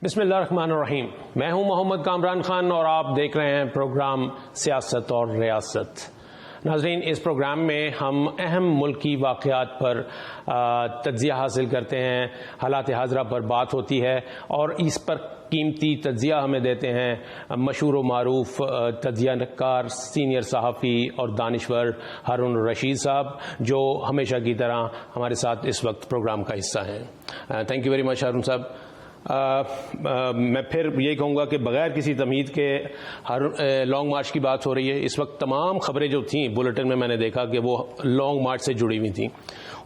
بسم اللہ الرحمن الرحیم. میں ہوں محمد کامران خان اور آپ دیکھ رہے ہیں پروگرام سیاست اور ریاست. ناظرین، اس پروگرام میں ہم اہم ملکی واقعات پر تجزیہ حاصل کرتے ہیں، حالات حاضرہ پر بات ہوتی ہے اور اس پر قیمتی تجزیہ ہمیں دیتے ہیں مشہور و معروف تجزیہ کار، سینئر صحافی اور دانشور ہارون الرشید صاحب، جو ہمیشہ کی طرح ہمارے ساتھ اس وقت پروگرام کا حصہ ہیں. Thank you very much Haroon صاحب. میں پھر یہی کہوں گا کہ بغیر کسی تمہید کے ہر لانگ مارچ کی بات ہو رہی ہے. اس وقت تمام خبریں جو تھیں بلیٹن میں نے دیکھا کہ وہ لانگ مارچ سے جڑی ہوئی تھیں.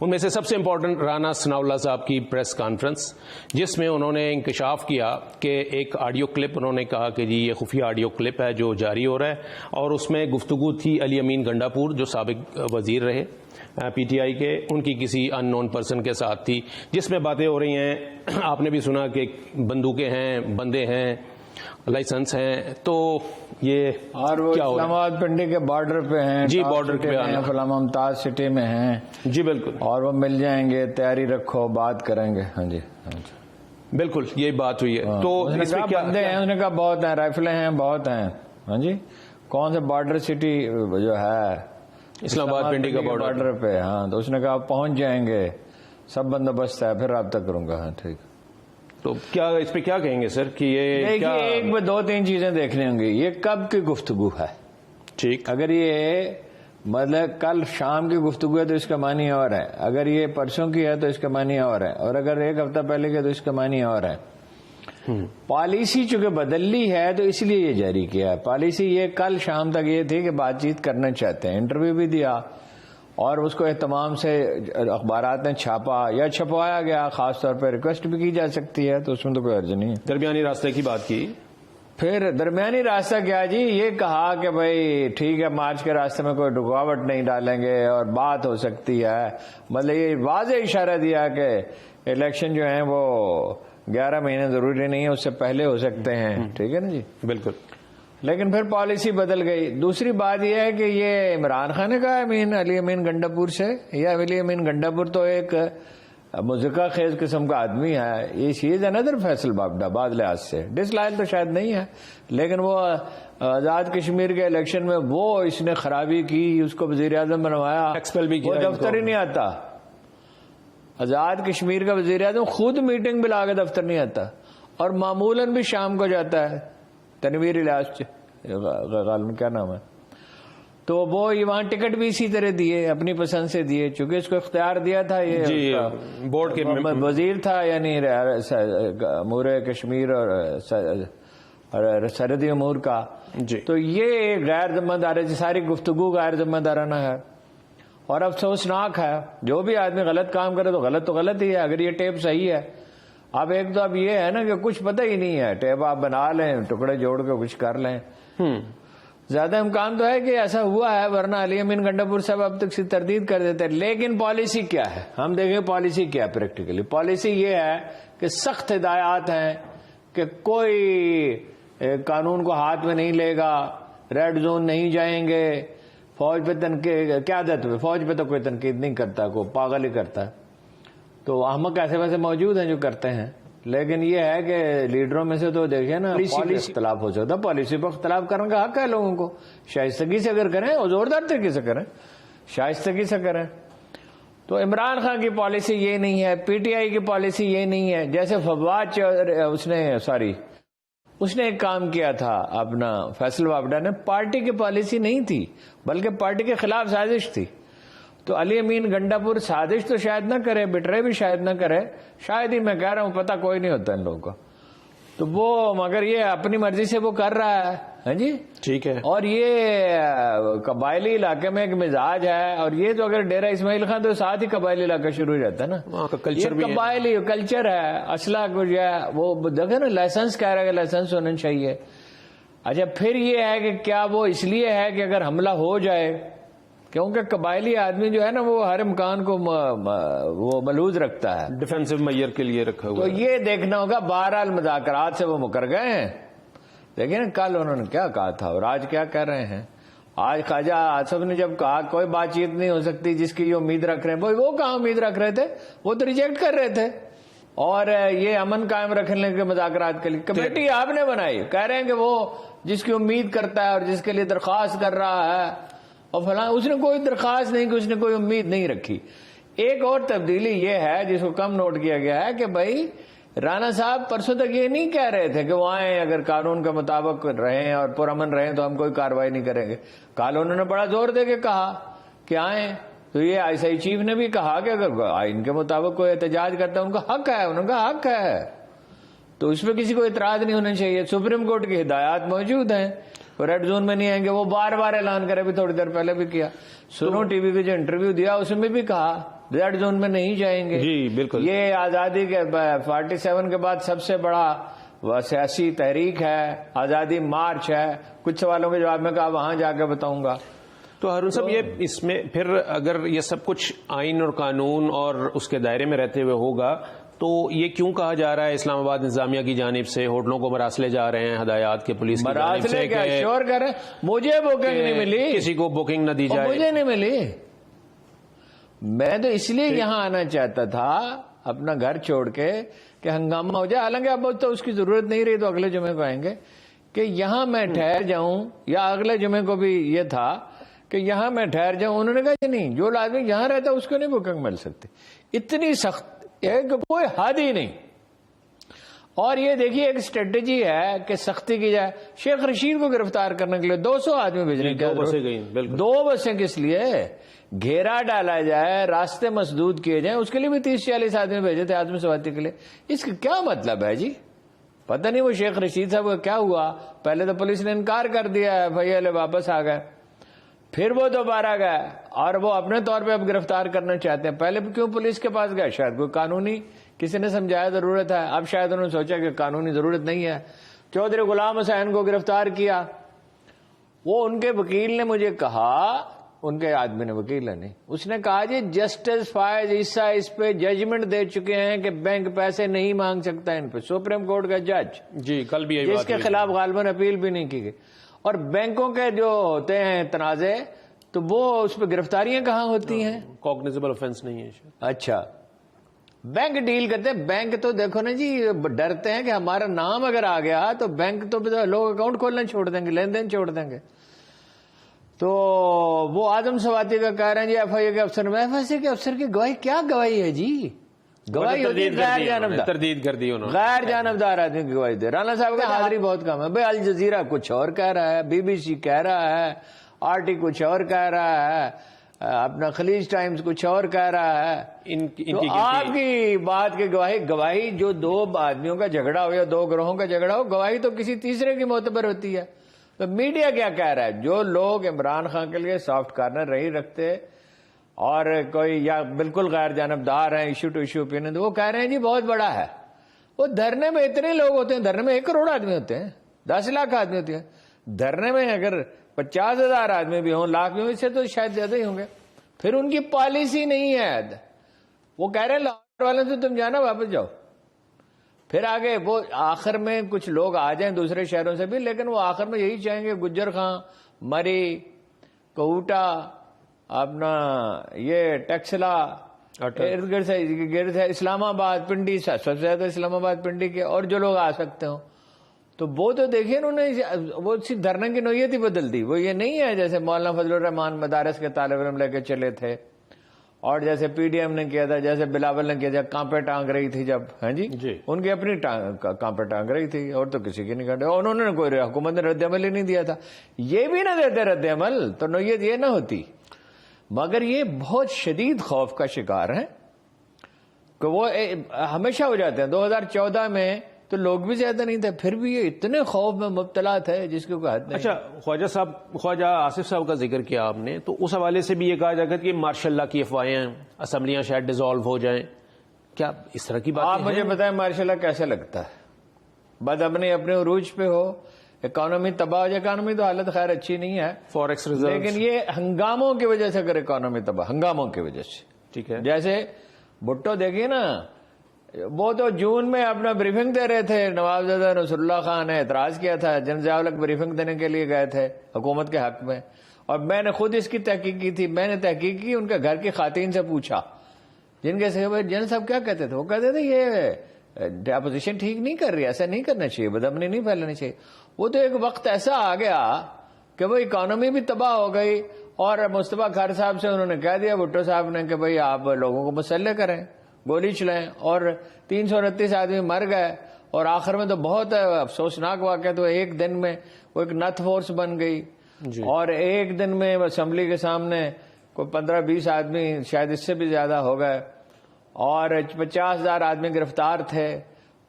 ان میں سے سب سے امپورٹنٹ رانا ثناء اللہ صاحب کی پریس کانفرنس، جس میں انہوں نے انکشاف کیا کہ ایک آڈیو کلپ، انہوں نے کہا کہ جی یہ خفیہ آڈیو کلپ ہے جو جاری ہو رہا ہے، اور اس میں گفتگو تھی علی امین گنڈاپور جو سابق وزیر رہے پی ٹی آئی کے، ان کی کسی ان نون پرسن کے ساتھ تھی، جس میں باتیں ہو رہی ہیں. آپ نے بھی سنا کہ بندوقیں ہیں، بندے ہیں، لائسنس ہیں. تو یہ اور وہ اسلام آباد پنڈی کے بارڈر پہ ہیں، جی بارڈر پہ فلاں ممتاز سٹی میں ہیں. جی بالکل، اور وہ مل جائیں گے، تیاری رکھو، بات کریں گے. ہاں جی بالکل یہی بات ہوئی ہے. تو اس میں کیا بندے ہیں؟ اس نے کہا بہت ہیں، رائفلیں ہیں بہت ہیں. ہاں جی، کون سے بارڈر سٹی جو ہے اسلام آباد پنڈی کا بارڈر پہ. ہاں تو اس نے کہا پہنچ جائیں گے، سب بندوبست ہے، پھر رابطہ کروں گا. ہاں ٹھیک. تو کیا اس پہ کیا کہیں گے سر کہ یہ ایک میں دو تین چیزیں دیکھنی ہوں گی. یہ کب کی گفتگو ہے؟ ٹھیک، اگر یہ مطلب کل شام کی گفتگو ہے تو اس کا معنی اور ہے، اگر یہ پرسوں کی ہے تو اس کا معنی اور ہے، اور اگر ایک ہفتہ پہلے کی ہے تو اس کا معنی اور ہے. پالیسی چونکہ بدل لی ہے تو اس لیے یہ جاری کیا ہے. پالیسی یہ کل شام تک یہ تھی کہ بات چیت کرنا چاہتے ہیں، انٹرویو بھی دیا اور اس کو اہتمام سے اخبارات نے چھاپا یا چھپوایا گیا. خاص طور پہ ریکویسٹ بھی کی جا سکتی ہے، تو اس میں تو کوئی عرض نہیں ہے. درمیانی راستے کی بات کی. پھر درمیانی راستہ کیا جی؟ یہ کہا کہ بھائی ٹھیک ہے، مارچ کے راستے میں کوئی رکاوٹ نہیں ڈالیں گے اور بات ہو سکتی ہے. مطلب یہ واضح اشارہ دیا کہ الیکشن جو ہیں وہ 11 مہینے ضروری نہیں ہے، اس سے پہلے ہو سکتے ہیں. ٹھیک ہے نا جی، بالکل. لیکن پھر پالیسی بدل گئی. دوسری بات یہ ہے کہ یہ عمران خان نے کہا علی امین گنڈاپور سے، یا علی امین گنڈاپور تو ایک مذکرہ خیز قسم کا آدمی ہے. یہ چیز ہے ندر فیصل بابڈا بعض لحاظ سے ڈس لائل تو شاید نہیں ہے، لیکن وہ آزاد کشمیر کے الیکشن میں وہ اس نے خرابی کی، اس کو وزیر اعظم بنوایا، ایکسپیل بھی کیا، وہ دفتر ہی نہیں آتا. آزاد کشمیر کا وزیر اعظم خود میٹنگ بلا کے دفتر نہیں آتا، اور معمولاً بھی شام کو جاتا ہے. تنویر الیاس غالباً کیا نام ہے، تو وہ وہاں ٹکٹ بھی اسی طرح دیے، اپنی پسند سے دیے، چونکہ اس کو اختیار دیا تھا یہ بورڈ کے وزیر تھا، یعنی امور کشمیر اور سرحدی امور کا. تو یہ غیر ذمہ دار، ساری گفتگو غیر ذمہ دارانہ ہے اور افسوسناک ہے. جو بھی آدمی غلط کام کرے تو غلط ہی ہے. اگر یہ ٹیپ صحیح ہے، اب ایک تو اب یہ ہے نا کہ کچھ پتہ ہی نہیں ہے، ٹیپ آپ بنا لیں، ٹکڑے جوڑ کے کچھ کر لیں. زیادہ امکان تو ہے کہ ایسا ہوا ہے، ورنہ علی امین گنڈاپور صاحب اب تک سے تردید کر دیتے. لیکن پالیسی کیا ہے؟ ہم دیکھیں پالیسی کیا ہے پریکٹیکلی. پالیسی یہ ہے کہ سخت ہدایات ہیں کہ کوئی قانون کو ہاتھ میں نہیں لے گا، ریڈ زون نہیں جائیں گے، فوج پہ تنقید، قیادت پہ، فوج پہ تو کوئی تنقید نہیں کرتا، کوئی پاگل ہی کرتا ہے. تو احمق ایسے ویسے موجود ہیں جو کرتے ہیں، لیکن یہ ہے کہ لیڈروں میں سے تو دیکھیں نا پالیسی اختلاف ہو سکتا ہے. پالیسی پر اختلاف کرنے کا حق ہے لوگوں کو، شائستگی سے اگر کریں اور زوردار طریقے سے کریں، شائستگی سے کریں. تو عمران خان کی پالیسی یہ نہیں ہے، پی ٹی آئی کی پالیسی یہ نہیں ہے. جیسے فواد اس نے ایک کام کیا تھا اپنا، فیصل وابڈا نے، پارٹی کی پالیسی نہیں تھی بلکہ پارٹی کے خلاف سازش تھی. تو علی امین گنڈاپور سازش تو شاید نہ کرے، بٹرے بھی شاید نہ کرے، شاید ہی، میں کہہ رہا ہوں، پتہ کوئی نہیں ہوتا ان لوگوں کو. تو وہ مگر یہ اپنی مرضی سے وہ کر رہا ہے. ہاں جی ٹھیک ہے. اور یہ قبائلی علاقے میں ایک مزاج ہے، اور یہ تو اگر ڈیرہ اسماعیل خان تو ساتھ ہی قبائلی علاقہ شروع ہو جاتا ہے نا. قبائلی کلچر ہے، اسلحہ کچھ ہے، وہ دیکھیں نا لائسنس کہہ رہا ہے کہ لائسنس ہونا چاہیے. اچھا پھر یہ ہے کہ کیا وہ اس لیے ہے کہ اگر حملہ ہو جائے، کیونکہ قبائلی آدمی جو ہے نا وہ ہر امکان کو وہ ملحوظ رکھتا ہے، ڈیفینسو میئر کے لیے رکھا ہوا. تو یہ دیکھنا ہوگا. بہرحال مذاکرات سے وہ مکر گئے ہیں. لیکن کل انہوں نے کیا کہا تھا اور آج کیا کہہ رہے ہیں؟ آج خواجہ آصف نے جب کہا کوئی بات چیت نہیں ہو سکتی جس کی یہ امید رکھ رہے ہیں، وہ کہاں امید رکھ رہے تھے، وہ تو ریجیکٹ کر رہے تھے. اور یہ امن قائم رکھنے کے مذاکرات کے لیے کمیٹی آپ نے بنائی. کہہ رہے ہیں کہ وہ جس کی امید کرتا ہے اور جس کے لیے درخواست کر رہا ہے اور فلاں, اس نے کوئی درخواست نہیں کی, اس نے کوئی امید نہیں رکھی. ایک اور تبدیلی یہ ہے جس کو کم نوٹ کیا گیا ہے کہ بھائی رانا صاحب پرسوں تک یہ نہیں کہہ رہے تھے کہ وہ آئیں, اگر قانون کے مطابق رہیں اور پرامن رہیں تو ہم کوئی کارروائی نہیں کریں گے. کل انہوں نے بڑا زور دے کے کہا کہ آئیں, تو یہ آئی سی آئی چیف نے بھی کہا کہ اگر آئین کے مطابق کوئی احتجاج کرتا ہے ان کا حق ہے, انہوں کا حق ہے, تو اس پہ کسی کو اعتراض نہیں ہونا چاہیے. سپریم کورٹ کی ہدایات موجود ہیں, ریڈ زون میں نہیں آئیں گے. وہ بار بار اعلان کرے, بھی تھوڑی دیر پہلے بھی کیا. سنو ٹی وی کو جو انٹرویو دیا اس میں بھی کہا ریڈ زون میں نہیں جائیں گے. جی بالکل, یہ آزادی کے 47 کے بعد سب سے بڑا سیاسی تحریک ہے, آزادی مارچ ہے. کچھ سوالوں کے جواب میں کہا وہاں جا کے بتاؤں گا. تو ہارون صاحب یہ اس میں پھر اگر یہ سب کچھ آئین اور قانون اور اس کے دائرے میں رہتے ہوئے ہوگا تو یہ کیوں کہا جا رہا ہے اسلام آباد انتظامیہ کی جانب سے ہوٹلوں کو مراسلے جا رہے ہیں, ہدایات کے پولیس کی جانب سے کیا شور کر رہے ہیں, مجھے بکنگ نہیں ملی, کسی کو بکنگ نہ دی جائے, مجھے نہیں ملی. میں تو اس لیے یہاں آنا چاہتا تھا اپنا گھر چھوڑ کے کہ ہنگامہ ہو جائے. حالانکہ اب تو اس کی ضرورت نہیں رہی, تو اگلے جمعے کو آئیں گے کہ یہاں میں ٹھہر جاؤں, یا اگلے جمعے کو بھی یہ تھا کہ یہاں میں ٹھہر جاؤں. انہوں نے کہا کہ نہیں, جو آدمی یہاں رہتا ہے اس کو نہیں بکنگ مل سکتی. اتنی سخت ہے کہ کوئی حد ہی نہیں. اور یہ دیکھیے ایک اسٹریٹجی ہے کہ سختی کی جائے. شیخ رشید کو گرفتار کرنے کے لیے 200 آدمی بھیجنے کی ضرورت, 2 بسیں کس لیے, گھیرا ڈالا جائے, راستے مسدود کیے جائیں, اس کے لیے بھی 30-40 آدمی بھیجے تھے آدمی سواتی کے لیے. اس کا کیا مطلب ہے جی؟ پتہ نہیں وہ شیخ رشید صاحب کا کیا ہوا. پہلے تو پولیس نے انکار کر دیا, بھائی واپس آ گئے, پھر وہ دوبارہ گئے اور وہ اپنے طور پہ اب گرفتار کرنا چاہتے ہیں. پہلے کیوں پولیس کے پاس گئے؟ شاید کوئی قانونی کسی نے سمجھایا ضرورت ہے. اب شاید انہوں نے سوچا کہ قانونی ضرورت نہیں ہے. چودھری غلام حسین کو گرفتار کیا, وہ ان کے وکیل نے مجھے کہا, ان کے آدمی نے, وکیل نے نہیں, اس نے کہا جی جسٹس فائز عیسیٰ اس پہ ججمنٹ دے چکے ہیں کہ بینک پیسے نہیں مانگ سکتا ان پہ. سپریم کورٹ کا جج, جی کل بھی جس کے خلاف غالباً اپیل بھی نہیں کی گئی. اور بینکوں کے جو ہوتے ہیں تنازع, تو وہ اس پہ گرفتاریاں کہاں ہوتی ہیں؟ کوگنیزیبل آفینس نہیں ہے. اچھا, بینک ڈیل کرتے ہیں. بینک تو دیکھو نا جی, ڈرتے ہیں کہ ہمارا نام اگر آ گیا تو بینک تو لوگ اکاؤنٹ کھولنا چھوڑ دیں گے, لین دین چھوڑ دیں گے. تو وہ آدم سواتی کا کہہ رہے ہیں جی ایف آئی اے کے افسر میں, ایف آئی اے کے افسر کی گواہی کیا گواہی ہے جی؟ گواہی ہوتی ہے غیر جانبدار, تردید کر دی انہوں نے, غیر جانبدار آدمی کی گواہی دے. رانا صاحب کا حاضری بہت کم ہے. بھائی الجزیرہ کچھ اور کہہ رہا ہے, بی بی سی کہہ رہا ہے, آر ٹی کچھ اور کہہ رہا ہے, اپنا خلیج ٹائمز کچھ اور کہہ رہا ہے. تو آپ کی بات کی گواہی جو 2 آدمیوں کا جھگڑا ہو یا 2 گروہوں کا جھگڑا ہو, گواہی تو کسی تیسرے کی معتبر ہوتی ہے. تو میڈیا کیا کہہ رہا ہے؟ جو لوگ عمران خان کے لیے سافٹ کارنر نہیں رکھتے اور کوئی یا بالکل غیر جانبدار ہیں, ایشو ٹو ایشو اوپینین, وہ کہہ رہے ہیں جی بہت بڑا ہے. وہ دھرنے میں اتنے لوگ ہوتے ہیں, دھرنے میں 1 کروڑ آدمی ہوتے ہیں, 10 لاکھ آدمی ہوتے ہیں. دھرنے میں اگر 50,000 آدمی بھی ہوں, لاکھ بھی ہوں, اس سے تو شاید زیادہ ہی ہوں گے. پھر ان کی پالیسی نہیں ہے. وہ کہہ رہے ہیں لاہور والوں سے تم جانا, واپس جاؤ. پھر آگے وہ آخر میں کچھ لوگ آ جائیں دوسرے شہروں سے بھی, لیکن وہ آخر میں یہی چاہیں گے گجر خان, مری, کوٹا, اپنا یہ ٹیکسلا, ارد گرد سے اسلام آباد, پنڈی, سب سے زیادہ اسلام آباد پنڈی کے, اور جو لوگ آ سکتے ہوں. تو وہ تو دیکھیے انہوں نے وہ دھرنے کی نوعیت ہی بدل دی. وہ یہ نہیں ہے جیسے مولانا فضل الرحمان مدارس کے طالب علم لے کے چلے تھے, اور جیسے پی ڈی ایم نے کیا تھا, جیسے بلاول نے کیا تھا, کانپے ٹانگ رہی تھی جب, ہاں جی, ان کی اپنی کانپے ٹانگ رہی تھی, اور تو کسی کی نہیں کاٹے. اور انہوں نے کوئی حکومت نے رد عمل ہی نہیں دیا تھا. یہ بھی نہ دیتے رد عمل تو نوعیت یہ نہ ہوتی. مگر یہ بہت شدید خوف کا شکار ہیں کہ وہ ہمیشہ ہو جاتے ہیں. 2014 میں تو لوگ بھی زیادہ نہیں تھے, پھر بھی یہ اتنے خوف میں مبتلا تھے جس کی کوئی حد نہیں. اچھا, خواجہ آصف صاحب کا ذکر کیا آپ نے, تو اس حوالے سے بھی یہ کہا جاتا ہے کہ مارشاء اللہ کی افواہیں, اسمبلیاں شاید ڈیزالو ہو جائیں. کیا اس طرح کی بات آپ مجھے بتائیں مارشاء اللہ کیسے لگتا ہے؟ بدامنی اپنے عروج پہ ہو, اکانومی تباہ ہو جائے. اکانومی تو حالت خیر اچھی نہیں ہے, فوریکس ریزرو, لیکن یہ ہنگاموں کی وجہ سے اگر اکانومی تباہ, ہنگاموں کی وجہ سے, ٹھیک ہے. جیسے بھٹو دیکھیے نا, وہ تو جون میں اپنا بریفنگ دے رہے تھے, نوابزادہ نصر اللہ خان نے اعتراض کیا تھا, جن ضیاء الحق بریفنگ دینے کے لیے گئے تھے حکومت کے حق میں, اور میں نے خود اس کی تحقیق کی تھی. میں نے تحقیق کی, ان کے گھر کی خواتین سے پوچھا جن کے جن صاحب کیا کہتے تھے, وہ کہتے تھے یہ اپوزیشن ٹھیک نہیں کر رہی, ایسا نہیں کرنا چاہیے, بدامنی نہیں پھیلانی چاہیے. وہ تو ایک وقت ایسا آ گیا کہ وہ اکانومی بھی تباہ ہو گئی, اور مصطفیٰ کھار صاحب سے انہوں نے کہہ دیا بھٹو صاحب نے کہ بھئی آپ لوگوں کو مسلح کریں, گولی چلائیں, اور 329 آدمی مر گئے. اور آخر میں تو بہت افسوسناک واقعہ, تو ایک دن میں وہ ایک نتھ فورس بن گئی, اور ایک دن میں اسمبلی کے سامنے کوئی 15-20 آدمی, شاید اس سے بھی زیادہ ہو گئے, اور 50,000 آدمی گرفتار تھے,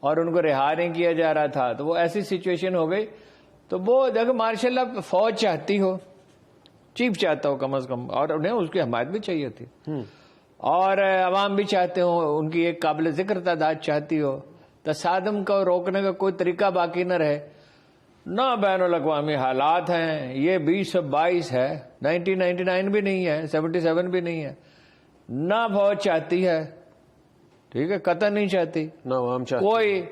اور ان کو رہا نہیں کیا جا رہا تھا. تو وہ ایسی سچویشن ہو گئی. تو وہ دیکھو ماشاء اللہ فوج چاہتی ہو, چیف چاہتا ہو کم از کم, اور انہیں اس کی حمایت بھی چاہیے تھی, اور عوام بھی چاہتے ہو, ان کی ایک قابل ذکر تعداد چاہتی ہو. تصادم کو روکنے کا کوئی طریقہ باقی نہ رہے. نہ بین الاقوامی حالات ہیں, یہ 2022 ہے, 1999 بھی نہیں ہے, 77 بھی نہیں ہے. نہ فوج چاہتی ہے, ٹھیک ہے, قطع نہیں چاہتی, نہ عوام چاہتی. کوئی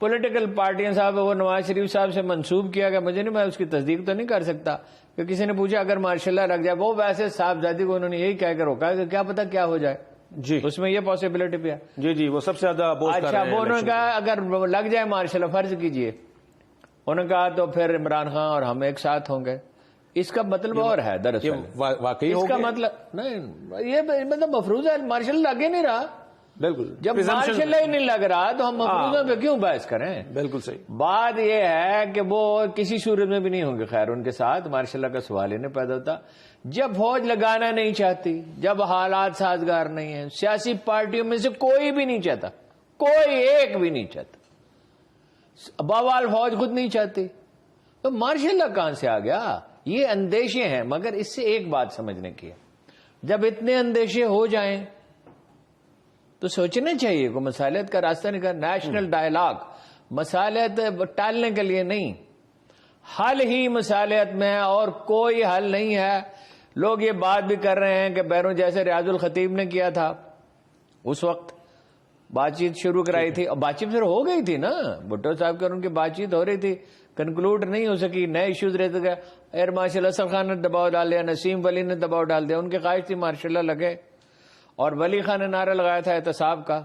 پولیٹیکل پارٹیاں صاحب, وہ نواز شریف صاحب سے منسوب کیا گیا, مجھے نہیں, میں اس کی تصدیق تو نہیں کر سکتا, کہ کسی نے پوچھا اگر مارشاء اللہ لگ جائے, وہ ویسے صاحبزادی کو انہوں نے یہی کہہ کے روکا کہ کیا پتا کیا ہو جائے. جی, اس میں یہ پاسبلٹی بھی ہے. جی وہ سب سے زیادہ بوجھ کر رہے ہیں. اچھا, وہ انہوں نے کہا اگر لگ جائے مارشاء اللہ, فرض کیجئے, انہوں نے کہا تو پھر عمران خان اور ہم ایک ساتھ ہوں گے. اس کا مطلب اور ہے دراصل, واقعی اس کا مطلب نہیں, یہ مطلب مفروض ہے مارشاء اللہ لگ ہی نہیں رہا. بالکل, جب مارشاء اللہ ہی نہیں لگ رہا تو ہم مفروضوں پہ کیوں بحث کریں. بالکل صحیح. بات یہ ہے کہ وہ کسی صورت میں بھی نہیں ہوں گے خیر ان کے ساتھ, مارشاء اللہ کا سوال ہی نہیں پیدا ہوتا. جب فوج لگانا نہیں چاہتی, جب حالات سازگار نہیں ہیں, سیاسی پارٹیوں میں سے کوئی بھی نہیں چاہتا, کوئی ایک بھی نہیں چاہتا, بوال فوج خود نہیں چاہتی, تو مارشاء اللہ کہاں سے آ گیا. یہ اندیشے ہیں, مگر اس سے ایک بات سمجھنے کی ہے, جب اتنے اندیشے ہو جائیں تو سوچنا چاہیے کہ مصالحت کا راستہ نکال. نیشنل ڈائلاگ مصالحت ٹالنے کے لیے نہیں, حل ہی مصالحت میں, اور کوئی حل نہیں ہے. لوگ یہ بات بھی کر رہے ہیں کہ بیرون, جیسے ریاض الخطیب نے کیا تھا, اس وقت بات چیت شروع کرائی تھی, اور بات چیت پھر ہو گئی تھی نا, بھٹو صاحب کی اور ان کی بات چیت ہو رہی تھی, کنکلوڈ نہیں ہو سکی, نئے ایشوز رہتے گئے. ایئر مارشل اسد خان نے دباؤ ڈال دیا, نسیم ولی نے دباؤ ڈال دیا, ان کی خواہش تھی مارشاء اللہ لگے, اور ولی خان نے نعرہ لگایا تھا احتساب کا.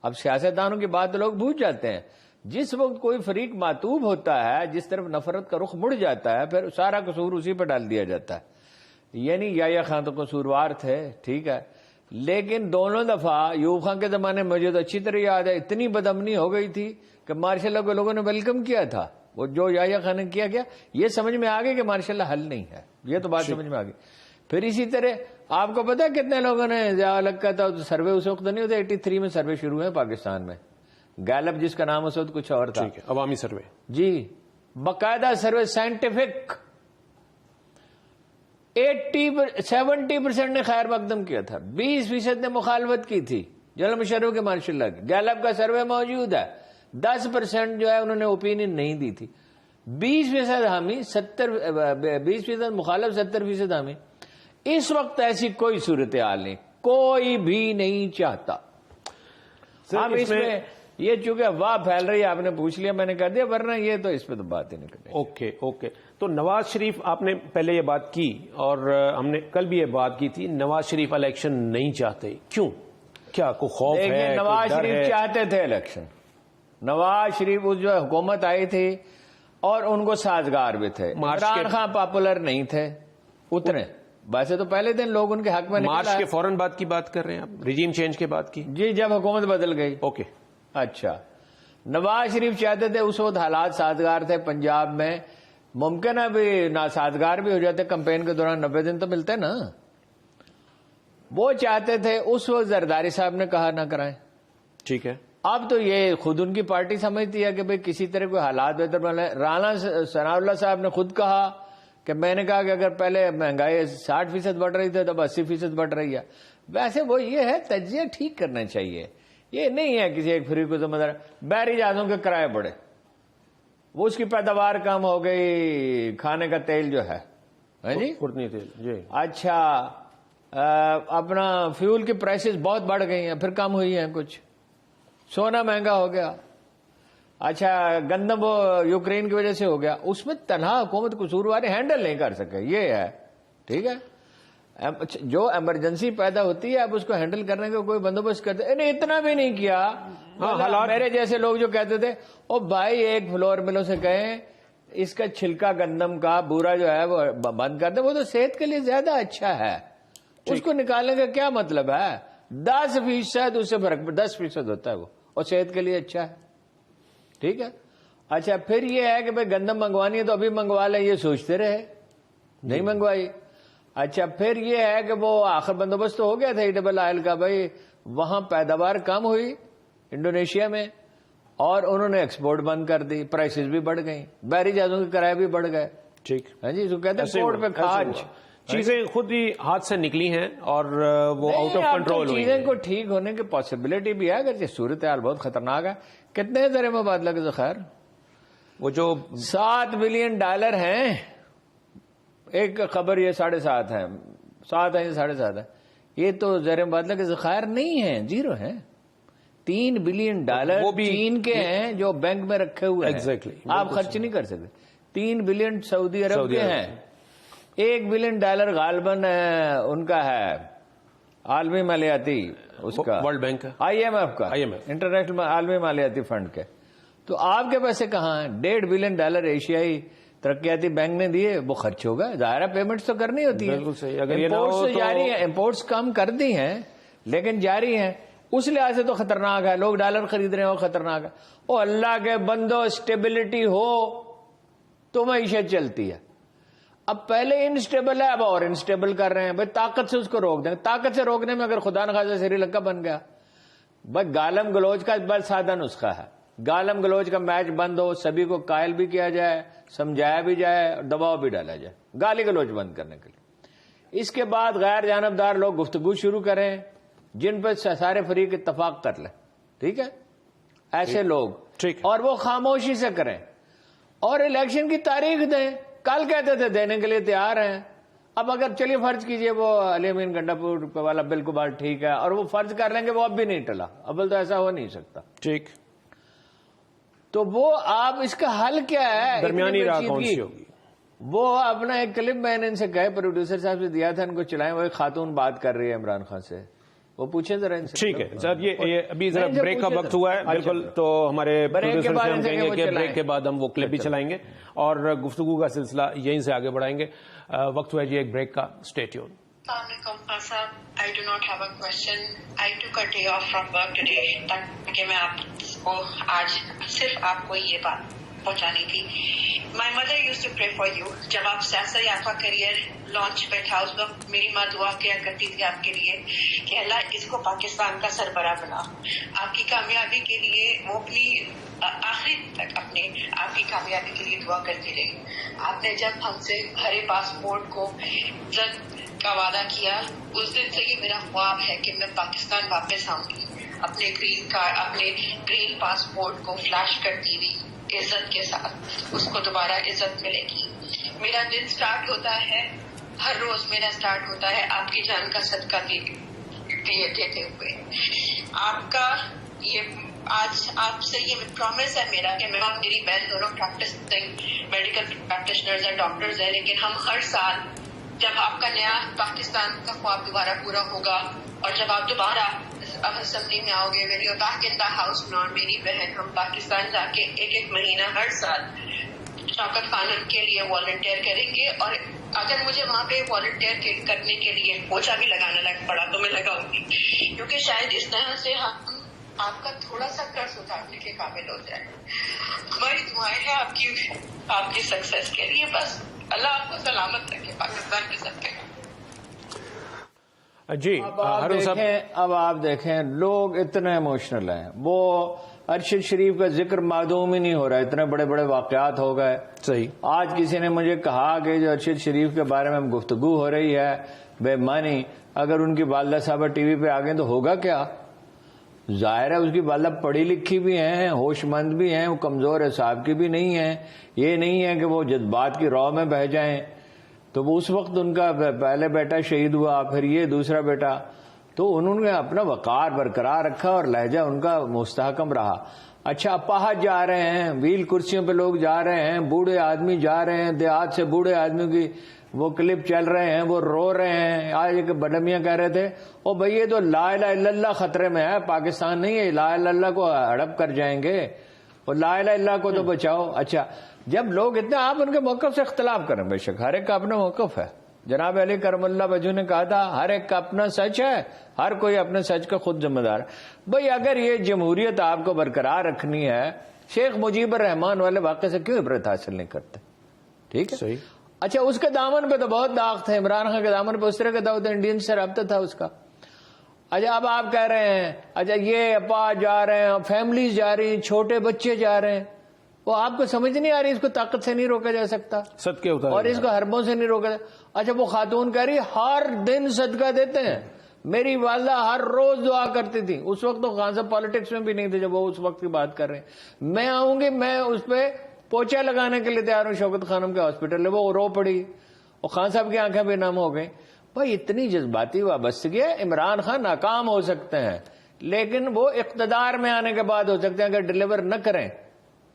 اب سیاستدانوں کی بات لوگ بھول جاتے ہیں. جس وقت کوئی فریق معطوب ہوتا ہے, جس طرف نفرت کا رخ مڑ جاتا ہے, پھر سارا قصور اسی پہ ڈال دیا جاتا ہے. یعنی یحییٰ خان تو قصوروار تھے, ٹھیک ہے, لیکن دونوں دفعہ ایوب خان کے زمانے میں مجھے تو اچھی طرح یاد ہے, اتنی بدامنی ہو گئی تھی کہ مارشاء اللہ کو لوگوں نے ویلکم کیا تھا. وہ جو یحییٰ خان نے کیا یہ سمجھ میں آ گئی کہ مارشاء اللہ حل نہیں ہے, یہ تو بات سمجھ میں آ گئی. پھر اسی طرح آپ کو پتا کتنے لوگوں نے ضیاء الحق کا تھا, سروے اس وقت نہیں ہوتا, 83 میں سروے شروع ہے پاکستان میں, گیلپ جس کا نام اس وقت کچھ اور تھا, عوامی سروے, جی باقاعدہ سروے, سائنٹیفک. 70% نے خیر مقدم کیا تھا, 20% نے مخالفت کی تھی جنرل مشرف کے مارشاء اللہ کی. گیلپ کا سروے موجود ہے, 10% جو ہے انہوں نے اوپینین نہیں دی تھی, 20% حامی, 20% مخالف, 70% حامی. اس وقت ایسی کوئی صورتحال نہیں, کوئی بھی نہیں چاہتا. ہم اس میں یہ چونکہ افواہ پھیل رہی ہے, آپ نے پوچھ لیا, میں نے کہہ دیا, ورنہ یہ تو اس پہ تو بات ہی نہیں کرتے. اوکے. تو نواز شریف, آپ نے پہلے یہ بات کی, اور ہم نے کل بھی یہ بات کی تھی, نواز شریف الیکشن نہیں چاہتے, کیوں, کیا کوئی خوف ہے؟ نواز شریف چاہتے تھے الیکشن. نواز شریف اس جو حکومت آئی تھی اور ان کو سازگار بھی تھے. عمران خان پاپولر نہیں تھے اتنے, ویسے تو پہلے دن لوگ ان کے حق میں مارچ کے فوراً بعد کی بات کر رہے ہیں آپ, رجیم چینج کے بعد کی؟ جی, جب حکومت بدل گئی. اوکے, اچھا. نواز شریف چاہتے تھے, اس وقت حالات سازگار تھے پنجاب میں, ممکن ہے بھی ناسازگار بھی ہو جاتے کمپین کے دوران, 90 دن تو ملتے نا. وہ چاہتے تھے, اس وقت زرداری صاحب نے کہا نہ کرائیں, ٹھیک ہے. اب تو یہ خود ان کی پارٹی سمجھتی ہے کہ بھئی کسی طرح کوئی حالات بہتر بنے. رانا ثناء اللہ صاحب نے خود کہا کہ میں نے کہا کہ اگر پہلے مہنگائی 60% بڑھ رہی تھی, تب 80% بڑھ رہی ہے. ویسے وہ یہ ہے, تجزیہ ٹھیک کرنا چاہیے. یہ نہیں ہے کسی ایک فریق کو ذمہ دار. بحری جہازوں کے کرائے بڑھے, وہ اس کی پیداوار کم ہو گئی, کھانے کا تیل جو ہے, جی خوردنی تیل, جی. اچھا, اپنا فیول کی پرائسز بہت بڑھ گئی ہیں, پھر کم ہوئی ہیں کچھ. سونا مہنگا ہو گیا. اچھا, گندم وہ یوکرین کی وجہ سے ہو گیا. اس میں تنہا حکومت قصوروار ہینڈل نہیں کر سکے, یہ ہے, ٹھیک ہے. جو ایمرجنسی پیدا ہوتی ہے اب اس کو ہینڈل کرنے کا کوئی بندوبست کرتے انہیں اتنا بھی نہیں کیا. میرے جیسے لوگ جو کہتے تھے او بھائی ایک فلور ملوں سے کہیں اس کا چھلکا گندم کا بورا جو ہے وہ بند کر دیں, وہ تو صحت کے لیے زیادہ اچھا ہے, اس کو نکالنے کا کیا مطلب ہے؟ 10% اس سے فرق 10% ہوتا ہے وہ, اور صحت کے لیے اچھا ہے. ٹھیک ہے. اچھا پھر یہ ہے کہ بھائی گندم منگوانی ہے تو ابھی منگوا لیں, یہ سوچتے رہے نہیں منگوائی. اچھا پھر یہ ہے کہ وہ آخر بندوبست تو ہو گیا تھا ایڈیبل آئل کا, بھائی وہاں پیداوار کم ہوئی انڈونیشیا میں اور انہوں نے ایکسپورٹ بند کر دی, پرائسز بھی بڑھ گئی, بحری جہازوں کے کرائے بھی بڑھ گئے. ٹھیک ہے جی, جو کہتے ہیں پورٹ پہ کھاج, چیزیں خود ہی ہاتھ سے نکلی ہیں اور وہ آؤٹ آف کنٹرول ہوئی. چیزیں کو ٹھیک ہونے کی پاسبلٹی بھی ہے, اگر صورتحال بہت خطرناک ہے. کتنے زر مبادلہ کے ذخائر؟ وہ جو $7 بلین ہیں. ایک خبر یہ 7.5 ہے, 7 ہے یا 7.5 ہے. یہ تو زر مبادلہ کے ذخائر نہیں ہیں, زیرو ہیں. $3 بلین وہ بھی چین کے ہیں جو بینک میں رکھے ہوئے ہیں, آپ خرچ نہیں کر سکتے. 3 بلین سعودی عرب کے ہیں. $1 بلین غالباً ان کا ہے عالمی مالیاتی, اس کا ورلڈ بینک, IMF کا, انٹرنیشنل عالمی مالیاتی فنڈ کے. تو آپ کے پیسے کہاں ہیں؟ $1.5 بلین ایشیائی ترقیاتی بینک نے دیے, وہ خرچ ہوگا. ظاہر پیمنٹس تو کرنی ہوتی ہے, امپورٹس تو جاری ہیں, امپورٹس کم کر دی ہیں لیکن جاری ہیں. اس لحاظ سے تو خطرناک ہے, لوگ ڈالر خرید رہے ہیں, وہ خطرناک ہے. او اللہ کے بندو, اسٹیبلٹی ہو تو معیشت چلتی ہے. اب پہلے انسٹیبل ہے, اب اور انسٹیبل کر رہے ہیں. بھائی طاقت سے اس کو روک دیں. طاقت سے روکنے میں اگر خدا نخواستہ سری لنکا بن گیا, بھائی گالم گلوچ کا بڑا سادہ نسخہ ہے. گالم گلوچ کا میچ بند ہو, سبھی کو قائل بھی کیا جائے, سمجھایا بھی جائے, اور دباؤ بھی ڈالا جائے گالی گلوچ بند کرنے کے لیے. اس کے بعد غیر جانبدار لوگ گفتگو شروع کریں جن پہ سارے فریق اتفاق کر لیں. ٹھیک ہے, ایسے لوگ, اور وہ خاموشی سے کریں اور الیکشن کی تاریخ دیں. کل کہتے تھے دینے کے لیے تیار ہیں, اب اگر چلیے فرض کیجئے وہ علی امین گنڈا پور والا بالکل ٹھیک ہے, اور وہ فرض کر لیں کہ وہ اب بھی نہیں ٹلا, اب تو ایسا ہو نہیں سکتا. ٹھیک, تو وہ آپ اس کا حل کیا ہے؟ درمیانی راہ کون سی ہوگی؟ وہ اپنا ایک کلپ میں نے ان سے کہے, پروڈیوسر صاحب سے دیا تھا, ان کو چلائیں. وہ ایک خاتون بات کر رہی ہے عمران خان سے, وہ پوچھیں ذرا ان سے. ٹھیک ہے سر, یہ ابھی ذرا بریک کا وقت ہوا ہے بالکل, تو ہمارے پروڈیوسر سے ہم کہیں گے کہ بریک کے بعد ہم وہ کلپ بھی چلائیں گے اور گفتگو کا سلسلہ یہیں سے آگے بڑھائیں گے. وقت ہوا ہے جی ایک بریک کا, اسٹے ٹیون. السلام علیکم صاحب, I do not have a question. I took a day off from work today تاکہ میں آپ کو آج صرف آپ کو یہ بات پہنچانی تھی. My mother used to pray for you. جب آپ سیاسی آپ کا کریئر لانچ پہ تھا اس وقت میری ماں دعا کیا کرتی تھی آپ کے لیے کہ اللہ اس کو پاکستان کا سربراہ بنا. آپ کی کامیابی کے لیے وہ اپنی آخری تک آپ کی کامیابی کے لیے دعا کرتی رہی. آپ نے جب ہم سے ہرے پاسپورٹ کو کا وعدہ کیا, اس دن سے یہ میرا خواب ہے کہ میں پاکستان واپس آؤں گی اپنے گرین پاسپورٹ کو فلیش کرتی ہوئی عزت کے ساتھ. اس کو دوبارہ عزت ملے گی. میرا دن سٹارٹ ہوتا ہے, ہر روز میرا سٹارٹ ہوتا ہے آپ کی جان کا صدقہ دیتے ہوئے. آپ کا یہ آج آپ سے یہ پرومس ہے میرا کہ میں اور میری بہن دونوں پریکٹسنگ میڈیکل پریکٹیشنرز ہیں, ڈاکٹرز ہیں, لیکن ہم ہر سال جب آپ کا نیا پاکستان کا خواب دوبارہ پورا ہوگا اور جب آپ دوبارہ اسمبلی میں آؤ گے, very back in the house, اور میری بہن ہم پاکستان جا کے ایک مہینہ ہر سال شوکت خانم کے لیے والنٹیئر کریں گے. اور اگر مجھے وہاں پہ والنٹیئر کرنے کے لیے پوچھا بھی لگانا لگ پڑا تو میں لگاؤں گی, کیونکہ شاید اس طرح سے ہم آپ کا تھوڑا سا قرض اتارنے کے قابل ہو جائے. ہماری دعائیں ہیں آپ کی سکسیس کے لیے. بس اللہ آپ کو سلامت رکھے پاکستان کے سب. جی اب آپ دیکھیں لوگ اتنے ایموشنل ہیں. وہ ارشد شریف کا ذکر معدوم ہی نہیں ہو رہا, اتنے بڑے بڑے واقعات ہو گئے. صحیح, آج کسی نے مجھے کہا کہ جو ارشد شریف کے بارے میں گفتگو ہو رہی ہے بے معنی, اگر ان کی والدہ صاحبہ ٹی وی پہ آ گئے تو ہوگا کیا؟ ظاہر ہے اس کی والدہ پڑھی لکھی بھی ہیں, ہوش مند بھی ہیں, وہ کمزور حساب کی بھی نہیں ہیں. یہ نہیں ہے کہ وہ جذبات کی رو میں بہہ جائیں. تو وہ اس وقت ان کا پہلے بیٹا شہید ہوا, پھر یہ دوسرا بیٹا, تو انہوں نے اپنا وقار برقرار رکھا اور لہجہ ان کا مستحکم رہا. اچھا اپاہج جا رہے ہیں, ویل کرسیوں پہ لوگ جا رہے ہیں, بوڑھے آدمی جا رہے ہیں, دیہات سے بوڑھے آدمی کی وہ کلپ چل رہے ہیں, وہ رو رہے ہیں. آج ایک بڈمیاں کہہ رہے تھے او بھائی یہ تو لا الہ الا اللہ خطرے میں ہے, پاکستان نہیں ہے, لا الہ الا اللہ کو ہڑپ کر جائیں گے, اور لا الہ الا اللہ کو تو بچاؤ. اچھا جب لوگ اتنے, آپ ان کے موقف سے اختلاف کریں, بے شک ہر ایک کا اپنا موقف ہے. جناب علی کرم اللہ وجہ نے کہا تھا ہر ایک کا اپنا سچ ہے, ہر کوئی اپنے سچ کا خود ذمہ دار ہے. بھائی اگر یہ جمہوریت آپ کو برقرار رکھنی ہے, شیخ مجیب الرحمان والے واقعے سے کیوں عبرت حاصل نہیں کرتے؟ ٹھیک ہے صحیح. اچھا اس کے دامن پہ تو بہت داغ تھے, عمران خان کے دامن پہ اس طرح کا داغ تھا, انڈین سے رابطہ تھا اس کا. اچھا اب آپ کہہ رہے ہیں اچھا یہ اپا جا رہے ہیں, فیملیز جا رہی ہیں, چھوٹے بچے جا رہے ہیں, وہ آپ کو سمجھ نہیں آ رہی, اس کو طاقت سے نہیں روکا جا سکتا, صدقے ہوتا ہے, اور اس کو حربوں سے نہیں روکا. اچھا وہ خاتون کہہ رہی ہر دن صدقہ دیتے ہیں, میری والدہ ہر روز دعا کرتی تھی. اس وقت تو خان صاحب پالیٹکس میں بھی نہیں تھے جب وہ اس وقت کی بات کر رہے ہیں. میں آؤں گی, میں اس پہ پوچھا لگانے کے لیے تیار ہوں. شوکت خانم کے ہاسپٹل ہے, وہ رو پڑی, اور خان صاحب کی آنکھیں بے نام ہو گئی. بھائی اتنی جذباتی وابستگی ہے. عمران خان ناکام ہو سکتے ہیں لیکن وہ اقتدار میں آنے کے بعد ہو سکتے ہیں اگر ڈیلیور نہ کریں.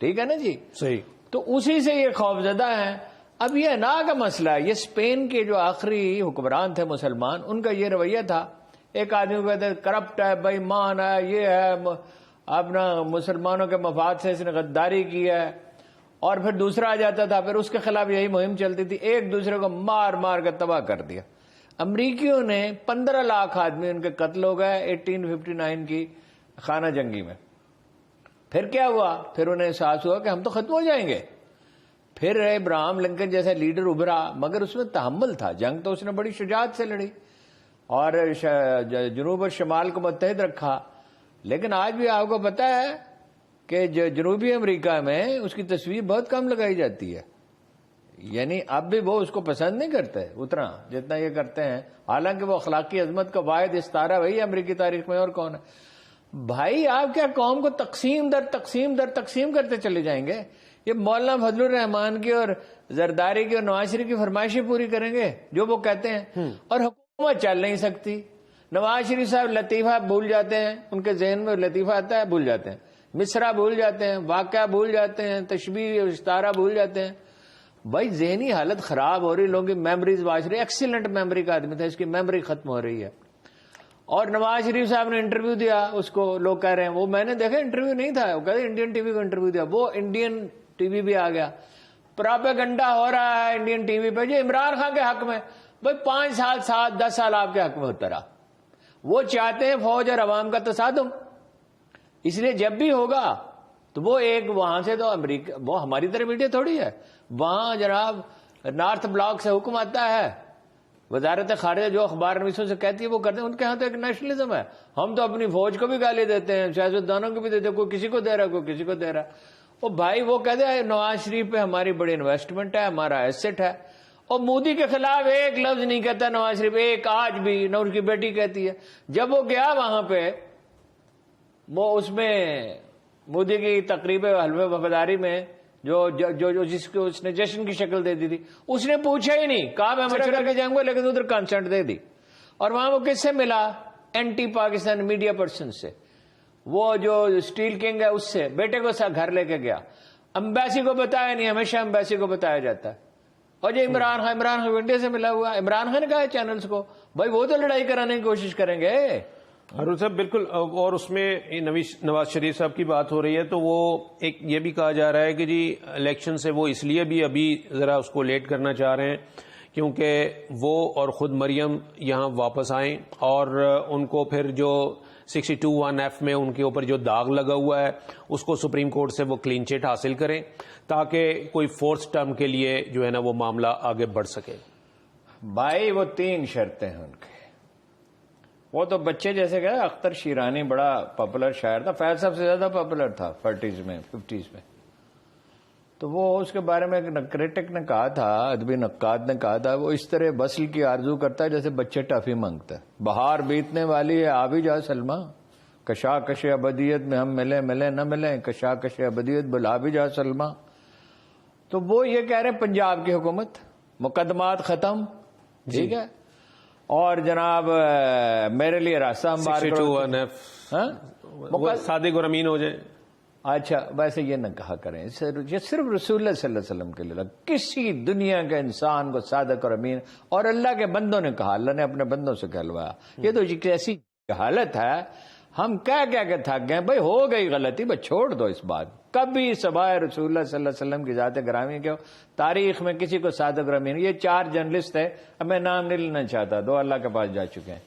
ٹھیک ہے نا جی, صحیح. تو اسی سے یہ خوفزدہ ہیں. اب یہ نا کا مسئلہ ہے, یہ اسپین کے جو آخری حکمران تھے مسلمان, ان کا یہ رویہ تھا. ایک آدمی کو کہتے کرپٹ ہے, بے ایمان ہے, یہ ہے, اپنا مسلمانوں کے مفاد سے اس نے غداری کی ہے, اور پھر دوسرا آ جاتا تھا, پھر اس کے خلاف یہی مہم چلتی تھی, ایک دوسرے کو مار مار کر تباہ کر دیا. امریکیوں نے 15 لاکھ آدمی ان کے قتل ہو گئے 1859 کی خانہ جنگی میں. پھر کیا ہوا, پھر انہیں احساس ہوا کہ ہم تو ختم ہو جائیں گے. پھر ابراہم لنکن جیسا لیڈر ابھرا, مگر اس میں تحمل تھا. جنگ تو اس نے بڑی شجاعت سے لڑی اور جنوب اور شمال کو متحد رکھا. لیکن آج بھی آپ کو پتا ہے کہ جنوبی امریکہ میں اس کی تصویر بہت کم لگائی جاتی ہے. یعنی اب بھی وہ اس کو پسند نہیں کرتے اتنا جتنا یہ کرتے ہیں, حالانکہ وہ اخلاقی عظمت کا واحد استعارہ وہی امریکی تاریخ میں, اور کون ہے. بھائی آپ کیا قوم کو تقسیم در تقسیم در تقسیم کرتے چلے جائیں گے؟ یہ مولانا فضل الرحمان کی اور زرداری کی اور نواز شریف کی فرمائشیں پوری کریں گے جو وہ کہتے ہیں, اور حکومت چل نہیں سکتی. نواز شریف صاحب لطیفہ بھول جاتے ہیں, ان کے ذہن میں لطیفہ آتا ہے بھول جاتے ہیں, مصرع بھول جاتے ہیں, واقعہ بھول جاتے ہیں, تشبیہ اور استعارہ بھول جاتے ہیں. بھائی ذہنی حالت خراب ہو رہی, لوگوں کی میموریز واش رہی. ایکسیلنٹ میموری کا آدمی تھا, اس کی میموری ختم ہو رہی ہے. اور نواز شریف صاحب نے انٹرویو دیا, اس کو لوگ کہہ رہے ہیں, وہ میں نے دیکھا انٹرویو نہیں تھا, وہ کہتے انڈین ٹی وی کو انٹرویو دیا, وہ انڈین ٹی وی بھی آ گیا. پراپیگنڈا ہو رہا ہے انڈین ٹی وی پہ جو عمران خان کے حق میں. بھائی 5 سال 7 10 سال آپ کے حق میں ہوتا رہا. وہ چاہتے ہیں فوج اور عوام کا تصادم, اس لیے جب بھی ہوگا تو وہ ایک وہاں سے تو امریکہ, وہ ہماری طرح میڈیا تھوڑی ہے, وہاں جناب نارتھ بلاک سے حکم آتا ہے, وزارت خارجہ جو اخبار نویسوں سے کہتی ہے وہ کرتے ہیں. ان کے ہاں تو ایک نیشنلزم ہے, ہم تو اپنی فوج کو بھی گالی دیتے ہیں, سیاستدانوں کو بھی دیتے ہیں, کوئی کسی کو دے رہا ہے کوئی کسی کو دے رہا ہے. وہ بھائی وہ کہتے ہیں نواز شریف پہ ہماری بڑی انویسٹمنٹ ہے, ہمارا ایسٹ ہے, اور مودی کے خلاف ایک لفظ نہیں کہتا نواز شریف, ایک آج بھی نہ. ان کی بیٹی کہتی ہے. جب وہ گیا وہاں پہ, وہ اس میں مودی کی تقریب حلوے وفاداری میں جو جس کو اس نے جشن کی شکل دے دی تھی, اس نے پوچھا ہی نہیں, کہا میں مشورہ کر کے جاؤں گا, لیکن ادھر کانسنٹ دے دی. اور وہاں وہ کس سے ملا؟ اینٹی پاکستان میڈیا پرسن سے, وہ جو اسٹیل کنگ ہے اس سے, بیٹے کو گھر لے کے گیا. امبیسی کو بتایا نہیں, ہمیشہ امبیسی کو بتایا جاتا ہے. اور جو عمران خان انڈیا سے ملا ہوا, عمران خان نے کہا ہے چینلز کو, بھائی وہ تو لڑائی کرانے کی کوشش کریں گے. ارون صاحب بالکل, اور اس میں نواز شریف صاحب کی بات ہو رہی ہے تو وہ ایک یہ بھی کہا جا رہا ہے کہ جی الیکشن سے وہ اس لیے بھی ابھی ذرا اس کو لیٹ کرنا چاہ رہے ہیں کیونکہ وہ اور خود مریم یہاں واپس آئیں, اور ان کو پھر جو 62(1)(f) میں ان کے اوپر جو داغ لگا ہوا ہے اس کو سپریم کورٹ سے وہ کلین چٹ حاصل کریں تاکہ کوئی 4th ٹرم کے لیے جو ہے نا وہ معاملہ آگے بڑھ سکے. بھائی وہ 3 شرطیں ہیں ان کے. وہ تو بچے جیسے کہ اختر شیرانی بڑا پاپولر شاعر تھا, فیض صاحب سے زیادہ پاپولر تھا 40s میں 50s میں. تو وہ اس کے بارے میں ایک کریٹک نے کہا تھا, ادبی نقاد نے کہا تھا, وہ اس طرح وصل کی آرزو کرتا ہے جیسے بچے ٹافی مانگتا ہے. بہار بیتنے والی ہے آ بھی جا سلما, کشاکش ابدیت میں ہم ملے ملے نہ ملیں, کشاکش ابدیت بلا بھی جا سلما. تو وہ یہ کہہ رہے پنجاب کی حکومت, مقدمات ختم, ٹھیک ہے, اور جناب میرے لیے راستہ ہموار کرو, 62(1)(f) صادق اور امین ہو جائیں. اچھا ویسے یہ نہ کہا کریں، یہ صرف رسول اللہ صلی اللہ علیہ وسلم کے لیے، کسی دنیا کے انسان کو صادق اور امین، اور اللہ کے بندوں نے کہا، اللہ نے اپنے بندوں سے کہلوایا. یہ تو ایسی حالت ہے، ہم کہہ کے تھک گئے بھائی ہو گئی غلطی، بس چھوڑ دو اس بات. کبھی سوائے رسول اللہ صلی اللہ علیہ وسلم کی ذات گرامی کے تاریخ میں کسی کو صادق اور امین. یہ 4 جرنلسٹ ہے، اب میں نام نہیں لینا چاہتا، 2 اللہ کے پاس جا چکے ہیں،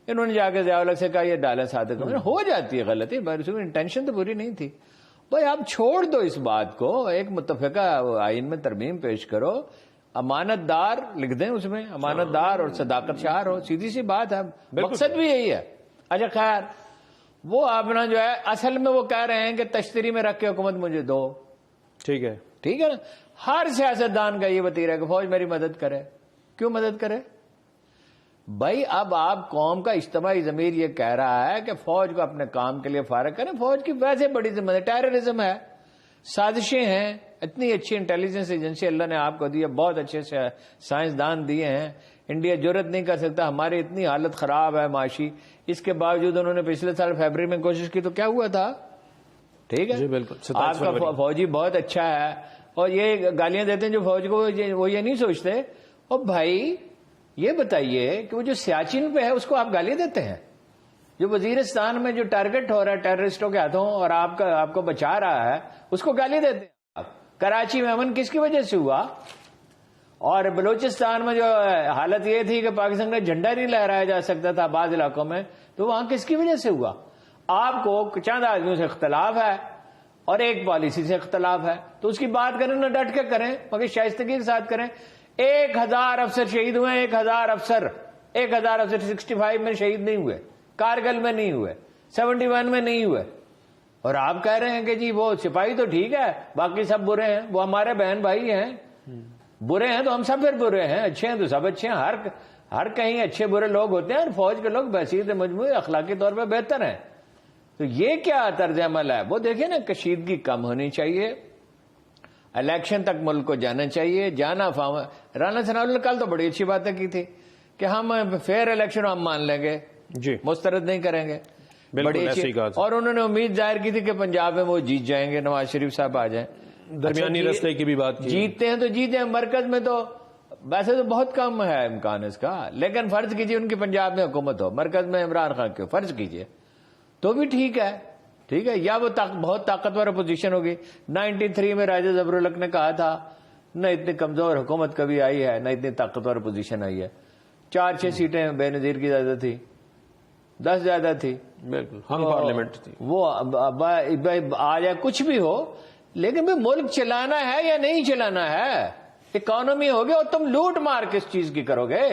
انہوں نے جا کے ضیاء الحق سے کہا یہ ڈالیں صادق اور امین. ہو جاتی ہے غلطی، انٹینشن تو پوری نہیں تھی. بھائی آپ چھوڑ دو اس بات کو، ایک متفقہ آئین میں ترمیم پیش کرو، امانت دار لکھ دیں اس میں، امانت دار اور صداقت شعار ہو، سیدھی سی بات ہے، مقصد بھی یہی ہے. اچھا خیر، وہ اپنا جو ہے اصل میں وہ کہہ رہے ہیں کہ تشتری میں رکھ کے حکومت مجھے دو. ٹھیک ہے نا. ہر سیاستدان کا یہ وتیرہ ہے کہ فوج میری مدد کرے. کیوں مدد کرے بھائی؟ اب آپ قوم کا اجتماعی ضمیر یہ کہہ رہا ہے کہ فوج کو اپنے کام کے لیے فارغ کریں. فوج کی ویسے بڑی ذمہ داری ٹیررزم ہے، سازشیں ہیں. اتنی اچھی انٹیلیجنس ایجنسی اللہ نے آپ کو دی ہے، بہت اچھے سے سائنسدان دیے ہیں. انڈیا جرت نہیں کر سکتا، ہماری اتنی حالت خراب ہے معاشی، اس کے باوجود انہوں نے پچھلے سال فیبرری میں کوشش کی تو کیا ہوا تھا؟ ٹھیک ہے جی بالکل. آپ کا فوجی بہت اچھا ہے، اور یہ گالیاں دیتے ہیں جو فوج کو، وہ یہ نہیں سوچتے. اور بھائی یہ بتائیے کہ وہ جو سیاچن پہ ہے اس کو آپ گالی دیتے ہیں، جو وزیرستان میں جو ٹارگٹ ہو رہا ہے ٹیررسٹوں کے ہاتھوں اور آپ کو بچا رہا ہے اس کو گالی دیتے ہیں آپ. کراچی میں امن کس کی وجہ سے ہوا؟ اور بلوچستان میں جو حالت یہ تھی کہ پاکستان کا جھنڈا نہیں لہرایا جا سکتا تھا بعض علاقوں میں، تو وہاں کس کی وجہ سے ہوا؟ آپ کو چند آدمیوں سے اختلاف ہے اور ایک پالیسی سے اختلاف ہے، تو اس کی بات کریں نہ ڈٹ کے کریں، مگر شائستگی کے ساتھ کریں. 1000 افسر شہید ہوئے، 1000 افسر 65 میں شہید نہیں ہوئے، کارگل میں نہیں ہوئے، 71 میں نہیں ہوئے، اور آپ کہہ رہے ہیں کہ جی وہ سپاہی تو ٹھیک ہے باقی سب برے ہیں. وہ ہمارے بہن بھائی ہیں، برے ہیں تو ہم سب پھر برے ہیں، اچھے ہیں تو سب اچھے ہیں. ہر کہیں اچھے برے لوگ ہوتے ہیں، اور فوج کے لوگ بحیثیت مجموعی اخلاقی طور پہ بہتر ہیں. تو یہ کیا طرز عمل ہے؟ وہ دیکھیں نا، کشیدگی کم ہونی چاہیے، الیکشن تک ملک کو جانا چاہیے. رانا ثناء اللہ کل تو بڑی اچھی باتیں کی تھی کہ ہم فیئر الیکشن ہم مان لیں گے، جی مسترد نہیں کریں گے. بڑی اچھی، اور انہوں نے امید ظاہر کی تھی کہ پنجاب میں وہ جیت جائیں گے، نواز شریف صاحب آ جائیں. درمیانی رستے کی بھی بات کی، جیتتے ہیں تو جیتے ہیں. مرکز میں تو ویسے تو بہت کم ہے امکان اس کا، لیکن فرض کیجیے ان کی پنجاب میں حکومت ہو، مرکز میں عمران خان کی ہو، فرض کیجیے تو بھی ٹھیک ہے. ٹھیک ہے، یا وہ بہت طاقتور اپوزیشن ہوگی. 93 میں راجہ ظفر الحق نے کہا تھا نہ اتنی کمزور حکومت کبھی آئی ہے نہ اتنی طاقتور اپوزیشن آئی ہے. 4-6 سیٹیں بے نظیر کی زیادہ تھی، 10 زیادہ تھی، بالکل ہم پارلیمنٹ تھی. وہ آ جائے کچھ بھی ہو، لیکن بھی ملک چلانا ہے یا نہیں چلانا ہے؟ اکانومی ہوگی، اور تم لوٹ مار کس چیز کی کرو گے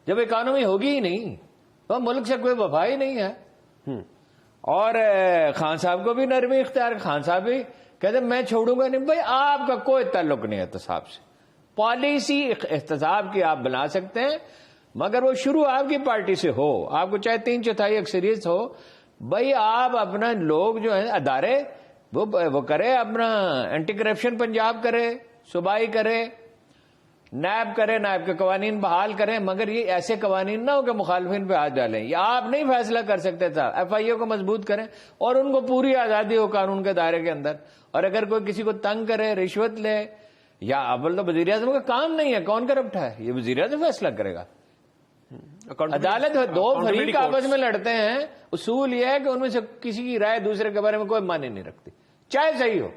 جب اکانومی ہوگی ہی نہیں؟ تو ملک سے کوئی وفا ہی نہیں ہے. اور خان صاحب کو بھی نرمی اختیار، خان صاحب بھی کہتے میں چھوڑوں گا نہیں. بھائی آپ کا کوئی تعلق نہیں احتساب سے، پالیسی احتساب کی آپ بنا سکتے ہیں، مگر وہ شروع آپ کی پارٹی سے ہو، آپ کو چاہے 3/4 اکثریت ہو. بھائی آپ اپنا لوگ جو ہیں ادارے وہ کرے، اپنا اینٹی کرپشن پنجاب کرے، صوبائی کرے، نیب کرے، نیب کے قوانین بحال کریں، مگر یہ ایسے قوانین نہ ہو کہ مخالفین پہ ہاتھ ڈالیں. یہ آپ نہیں فیصلہ کر سکتے تھا. FIA کو مضبوط کریں اور ان کو پوری آزادی ہو قانون کے دائرے کے اندر. اور اگر کوئی کسی کو تنگ کرے، رشوت لے، یا اول تو وزیر اعظم کا کام نہیں ہے، کون کرپٹ ہے یہ وزیر اعظم فیصلہ کرے گا. عدالت 2 فریق آپس میں لڑتے ہیں، اصول یہ ہے کہ ان میں سے کسی کی رائے دوسرے کے بارے میں کوئی معنی نہیں رکھتی، چاہے صحیح ہو.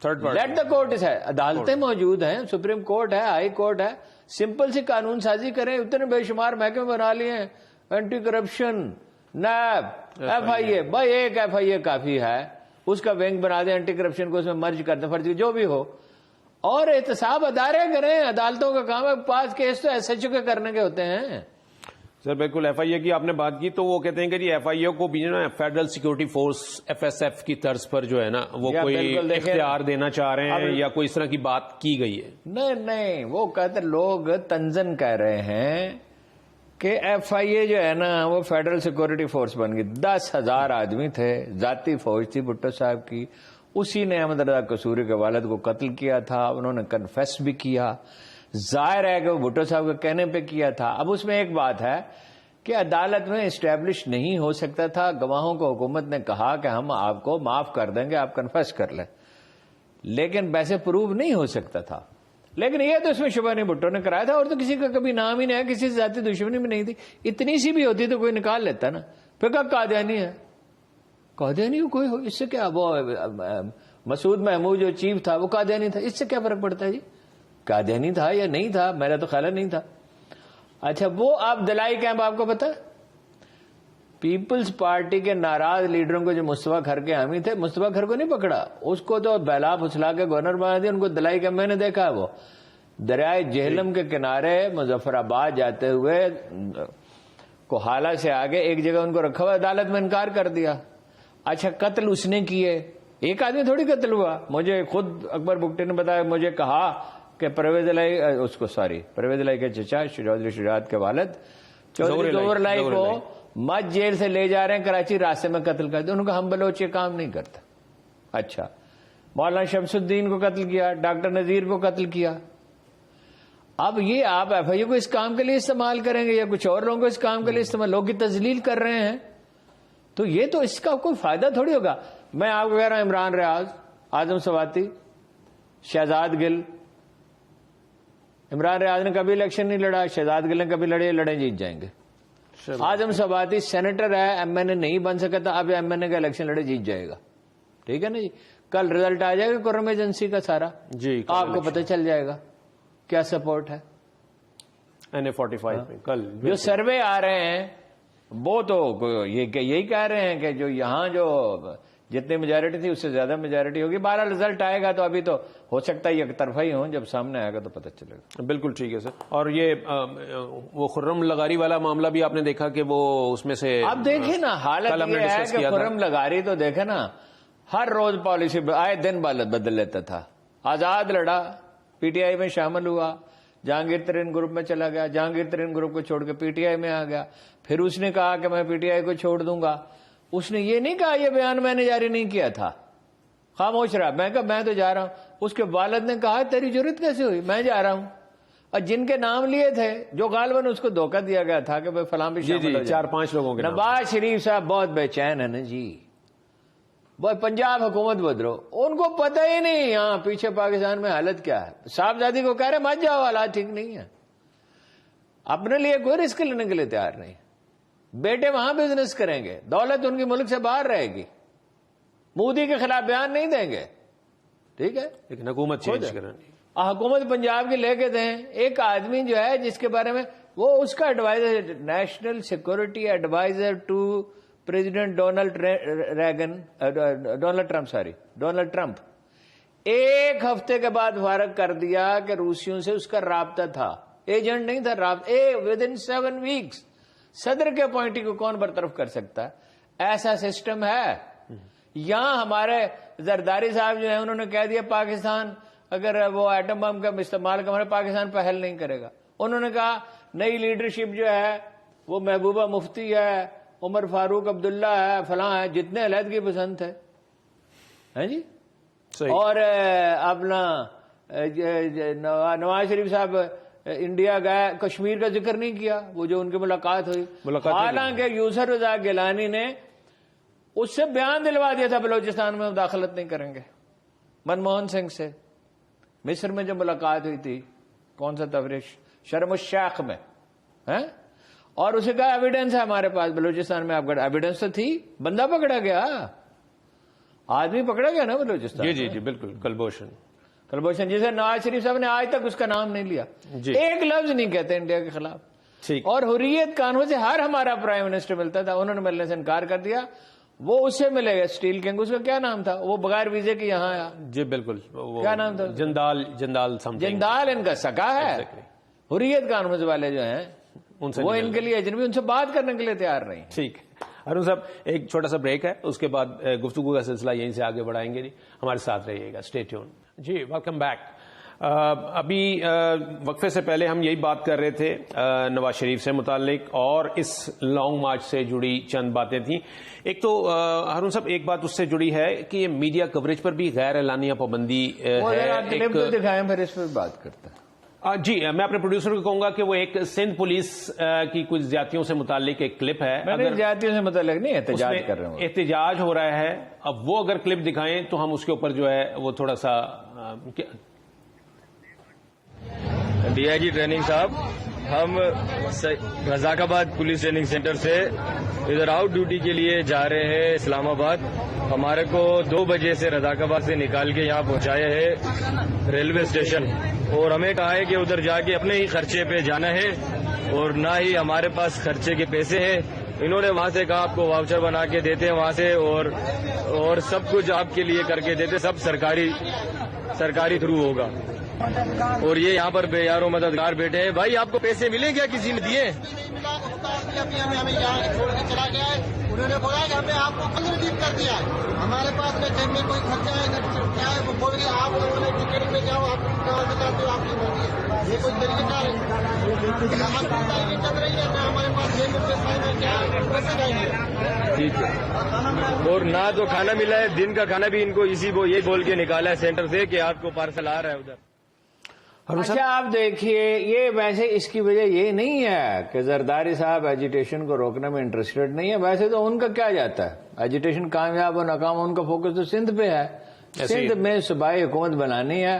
لیٹ دا کورٹ ہے، عدالتیں موجود ہیں، سپریم کورٹ ہے، ہائی کورٹ ہے. سمپل سی قانون سازی کریں. اتنے بے شمار محکمے بنا لیے ہیں، اینٹی کرپشن، نیب، FIA. بھائی ایک FIA کافی ہے، اس کا ونگ بنا دیں، اینٹی کرپشن کو اس میں مرج کر دیں، فرضی جو بھی ہو. اور احتساب ادارے کریں، عدالتوں کا کام ہے. پاس کیس تو SHO کے کرنے کے ہوتے ہیں. سر بالکل FIA کی آپ نے بات کی تو وہ کہتے ہیں کہ جی FIA کو بھی نا فیڈرل سیکورٹی فورس FSF کی طرز پر جو ہے نا وہ کوئی اختیار دینا چاہ رہے ہیں یا کوئی اس طرح کی بات کی گئی ہے. نہیں وہ کہتے لوگ تنزن کہہ رہے ہیں کہ FIA جو ہے نا وہ فیڈرل سیکورٹی فورس بن گئی. 10,000 آدمی تھے، ذاتی فوج تھی بھٹو صاحب کی. اسی نے احمد رضا قصوری کے والد کو قتل کیا تھا، انہوں نے کنفیس بھی کیا. ظاہر ہے کہ وہ بھٹو صاحب کے کہنے پہ کیا تھا. اب اس میں ایک بات ہے کہ عدالت میں اسٹیبلش نہیں ہو سکتا تھا. گواہوں کو حکومت نے کہا کہ ہم آپ کو معاف کر دیں گے, آپ کنفیس کر لیں, لیکن ویسے پروو نہیں ہو سکتا تھا. لیکن یہ تو اس میں شبہ نہیں بھٹو نے کرایا تھا, اور تو کسی کا کبھی نام ہی نہیں ہے, کسی سے ذاتی دشمنی بھی نہیں تھی. اتنی سی بھی ہوتی تو کوئی نکال لیتا نا. پھر کہا قادیانی ہے, قادیانی کوئی ہو, اس سے کیا. وہ مسعود محمود جو چیف تھا وہ قادیانی تھا, اس سے کیا فرق پڑتا ہے جی. قادیانی تھا یا نہیں تھا, میرا تو خیال نہیں تھا. اچھا وہ آپ دلائی کیمپ آپ کو پتا, پیپلز پارٹی کے ناراض لیڈروں کو جو مصطفیٰ کھر کے حامی تھے, مصطفیٰ کھر کو نہیں پکڑا, اس کو تو بہلا پھسلا کے گورنر بنا دیا. ان کو دلائی کیمپ میں نے دیکھا ہے, وہ دریائے جہلم کے کنارے مظفر آباد جاتے ہوئے کوہالہ سے آگے ایک جگہ ان کو رکھا ہوا, عدالت میں انکار کر دیا. اچھا قتل اس نے کیے, ایک آدمی تھوڑی قتل ہوا. مجھے خود اکبر بگٹی نے بتایا, مجھے کہا کہ پرویز الہی کے چچا چودھری شجاعت کے والد چودھری ظہور الہی کو مت جیل سے لے جا رہے ہیں کراچی, راستے میں قتل کر دیا. انہوں نے کہا ہم بلوچ یہ کام نہیں کرتے. اچھا مولانا شمس الدین کو قتل کیا, ڈاکٹر نذیر کو قتل کیا. اب یہ آپ ایف آئی کو اس کام کے لیے استعمال کریں گے یا کچھ اور لوگوں کو اس کام کے لیے استعمال, لوگ کی تذلیل کر رہے ہیں, تو یہ تو اس کا کوئی فائدہ تھوڑی ہوگا. میں آپ کو کہہ رہا ہوں, عمران ریاض, اعظم سواتی, شہزاد گل. عمران ریاض نے کبھی الیکشن نہیں لڑا, شہزاد گل نے کبھی لڑے, لڑیں جیت جائیں گے. اعظم سواتی سینیٹر ہے, ایم این اے نہیں بن سکا تھا, اب ایم این اے کا الیکشن لڑے جیت جائے گا. ٹھیک ہے نا جی, کل رزلٹ آ جائے گا قرم ایجنسی کا سارا جی, آپ کو پتہ چل جائے گا کیا سپورٹ ہے. NA45 میں کل جو سروے آ رہے ہیں وہ تو یہی کہہ رہے ہیں کہ جو یہاں جو جتنی میجارٹی تھی اس سے زیادہ میجارٹی ہوگی. بہرحال رزلٹ آئے گا تو ابھی تو ہو سکتا ہے یک طرفہ ہی ہوں, جب سامنے آئے گا تو پتہ چلے گا. بالکل ٹھیک ہے سر. اور یہ وہ خرم لغاری والا معاملہ بھی آپ نے دیکھا کہ وہ اس میں سے آپ دیکھیں نا, حالت یہ ہے کہ خرم لغاری تو دیکھیں نا, ہر روز پالیسی آئے دن بدل لیتا تھا. آزاد لڑا, پی ٹی آئی میں شامل ہوا, جہانگیر ترین گروپ میں چلا گیا, جہانگیر ترین گروپ کو چھوڑ کے پی ٹی آئی میں آ گیا. پھر اس نے کہا کہ میں پی ٹی آئی کو چھوڑ دوں گا. اس نے یہ نہیں کہا یہ بیان میں نے جاری نہیں کیا تھا, خاموش رہا. میں کہا میں تو جا رہا ہوں. اس کے والد نے کہا تیری ضرورت کیسے ہوئی, میں جا رہا ہوں. اور جن کے نام لیے تھے جو غالباً اس کو دھوکہ دیا گیا تھا کہ فلاں بھی شامل ہو جائے, 4-5 لوگوں کے. نواز شریف صاحب بہت بے چین ہے نا جی, بہت پنجاب حکومت بدلو, ان کو پتہ ہی نہیں یہاں پیچھے پاکستان میں حالت کیا ہے. صاحبزادی کو کہہ رہے مت جاؤ, حالات ٹھیک نہیں ہے. اپنے لیے کوئی رسک لینے کے لیے تیار نہیں. بیٹے وہاں بزنس کریں گے, دولت ان کی ملک سے باہر رہے گی, مودی کے خلاف بیان نہیں دیں گے. ٹھیک ہے, لیکن حکومت چینج کرانی, حکومت پنجاب کی لے کے دیں. ایک آدمی جو ہے جس کے بارے میں وہ اس کا adviser, national security adviser to president Donald Trump, ایک ہفتے کے بعد فارغ کر دیا کہ روسیوں سے اس کا رابطہ تھا, ایجنٹ نہیں تھا, رابطہ ود ان 7 ویکس. صدر کے اپوائنٹی کو کون برطرف کر سکتا ہے؟ ایسا سسٹم ہے. یہاں ہمارے زرداری صاحب جو ہیں انہوں نے کہہ دیا پاکستان اگر وہ ایٹم بم کا استعمال کرے پاکستان پہل نہیں کرے گا. انہوں نے کہا نئی لیڈرشپ جو ہے وہ محبوبہ مفتی ہے, عمر فاروق عبداللہ ہے, فلاں ہے, جتنے علیحدگی پسند ہے جی. اور اپنا نواز شریف صاحب انڈیا گئے, کشمیر کا ذکر نہیں کیا, وہ جو ان کی ملاقات ہوئی. حالانکہ یوسر رضا گیلانی نے اس سے بیان دلوا دیا تھا بلوچستان میں مداخلت نہیں کریں گے. منموہن سنگھ سے مصر میں جو ملاقات ہوئی تھی, کون سا تفریح, شرم الشیخ میں, اور اسے کہا ایویڈنس ہے ہمارے پاس بلوچستان میں. آپ کا ایویڈنس تو تھی, بندہ پکڑا گیا, آدمی پکڑا گیا نا بلوچستان. جی بالکل. کلبھوشن جسے نواز شریف صاحب نے آج تک اس کا نام نہیں لیا, ایک لفظ نہیں کہتے انڈیا کے خلاف. اور حریت قانون سے ہر ہمارا پرائم منسٹر ملتا تھا, انہوں نے ملنے سے انکار کر دیا. وہ اس سے ملے گا اسٹیل کنگ, اس کا کیا نام تھا, وہ بغیر ویزے کے یہاں آیا. جی بالکل. کیا نام تھا؟ جندال ان کا سکا ہے. حریت قانون والے جو ہیں وہ ان کے لیے اجنبی, ان سے بات کرنے کے لیے تیار نہیں. ٹھیک ہے ارون صاحب, ایک چھوٹا سا بریک ہے, اس کے بعد گفتگو کا سلسلہ یہیں سے آگے بڑھائیں گے. ہمارے ساتھ رہیے گا, اسٹے ٹیون. جی ویلکم بیک. ابھی وقفے سے پہلے ہم یہی بات کر رہے تھے نواز شریف سے متعلق, اور اس لانگ مارچ سے جڑی چند باتیں تھیں. ایک تو ہارون صاحب ایک بات اس سے جڑی ہے کہ یہ میڈیا کوریج پر بھی غیر اعلانیہ پابندی ہے. دکھائیں پھر اس پہ بات کرتا ہے. جی میں اپنے پروڈیوسر کو کہوں گا کہ وہ ایک سندھ پولیس کی کچھ زیادتیوں سے متعلق ایک کلپ ہے. میں زیادتیوں سے متعلق نہیں احتجاج کر رہا ہوں, احتجاج ہو رہا ہے. اب وہ اگر کلپ دکھائیں تو ہم اس کے اوپر جو ہے وہ تھوڑا سا. ڈی آئی جی ٹریننگ صاحب, ہم رزاق آباد پولیس ٹریننگ سینٹر سے ادھر آؤٹ ڈیوٹی کے لیے جا رہے ہیں اسلام آباد. ہمارے کو 2 بجے سے رزاق آباد سے نکال کے یہاں پہنچایا ہے ریلوے اسٹیشن, اور ہمیں کہا ہے کہ ادھر جا کے اپنے ہی خرچے پہ جانا ہے, اور نہ ہی ہمارے پاس خرچے کے پیسے ہیں. انہوں نے وہاں سے کہا آپ کو واؤچر بنا کے دیتے ہیں وہاں سے, اور سب کچھ آپ کے لیے کر کے دیتے, سب سرکاری تھرو ہوگا. اور یہ یہاں پر بے یار و مددگار بیٹھے ہیں. بھائی آپ کو پیسے ملیں کیا, کسی نے دیے؟ ہمیں یہاں چھوڑ کے چلا گیا ہے. انہوں نے بولا کہ ہمیں آپ کو 15 دن کر دیا ہے, ہمارے پاس میں جیب میں کوئی خرچہ ہے کیا ہے, وہ بول گیا آپ لوگوں نے ٹکٹ میں جاؤ, آپ کہاں سے جاتے ہو, آپ کی مرضی ہے. یہ کوئی طریقہ ہے چل رہی ہے, نہ ہمارے پاس جیب میں پیسہ ہے, کیا پیسے جائیں. ٹھیک ہے. اور نہ تو کھانا ملا ہے, دن کا کھانا بھی ان کو یہ بول کے نکالا ہے سینٹر سے کہ آپ کو پارسل آ رہا ہے ادھر. اچھا آپ دیکھیے, یہ ویسے اس کی وجہ یہ نہیں ہے کہ زرداری صاحب ایجیٹیشن کو روکنے میں انٹرسٹڈ نہیں ہے. ویسے تو ان کا کیا جاتا ہے, ایجیٹیشن کامیاب و ناکام, ان کا فوکس تو سندھ پہ ہے. سندھ میں صوبائی حکومت بنانی ہے,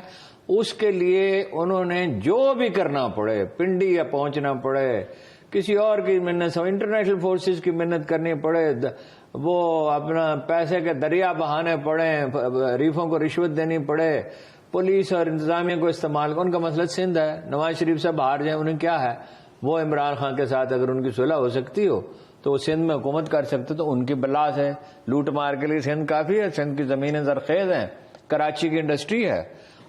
اس کے لیے انہوں نے جو بھی کرنا پڑے, پنڈی یا پہنچنا پڑے, کسی اور کی منت, انٹرنیشنل فورسز کی منت کرنی پڑے, وہ اپنا پیسے کے دریا بہانے پڑے, ریفوں کو رشوت دینی پڑے, پولیس اور انتظامیہ کو استعمال. ان کا مسئلہ سندھ ہے. نواز شریف صاحب باہر جائیں, انہیں کیا ہے, وہ عمران خان کے ساتھ اگر ان کی صلح ہو سکتی ہو تو وہ سندھ میں حکومت کر سکتے, تو ان کی بلاس ہے. لوٹ مار کے لیے سندھ کافی ہے, سندھ کی زمینیں زرخیز ہیں, کراچی کی انڈسٹری ہے,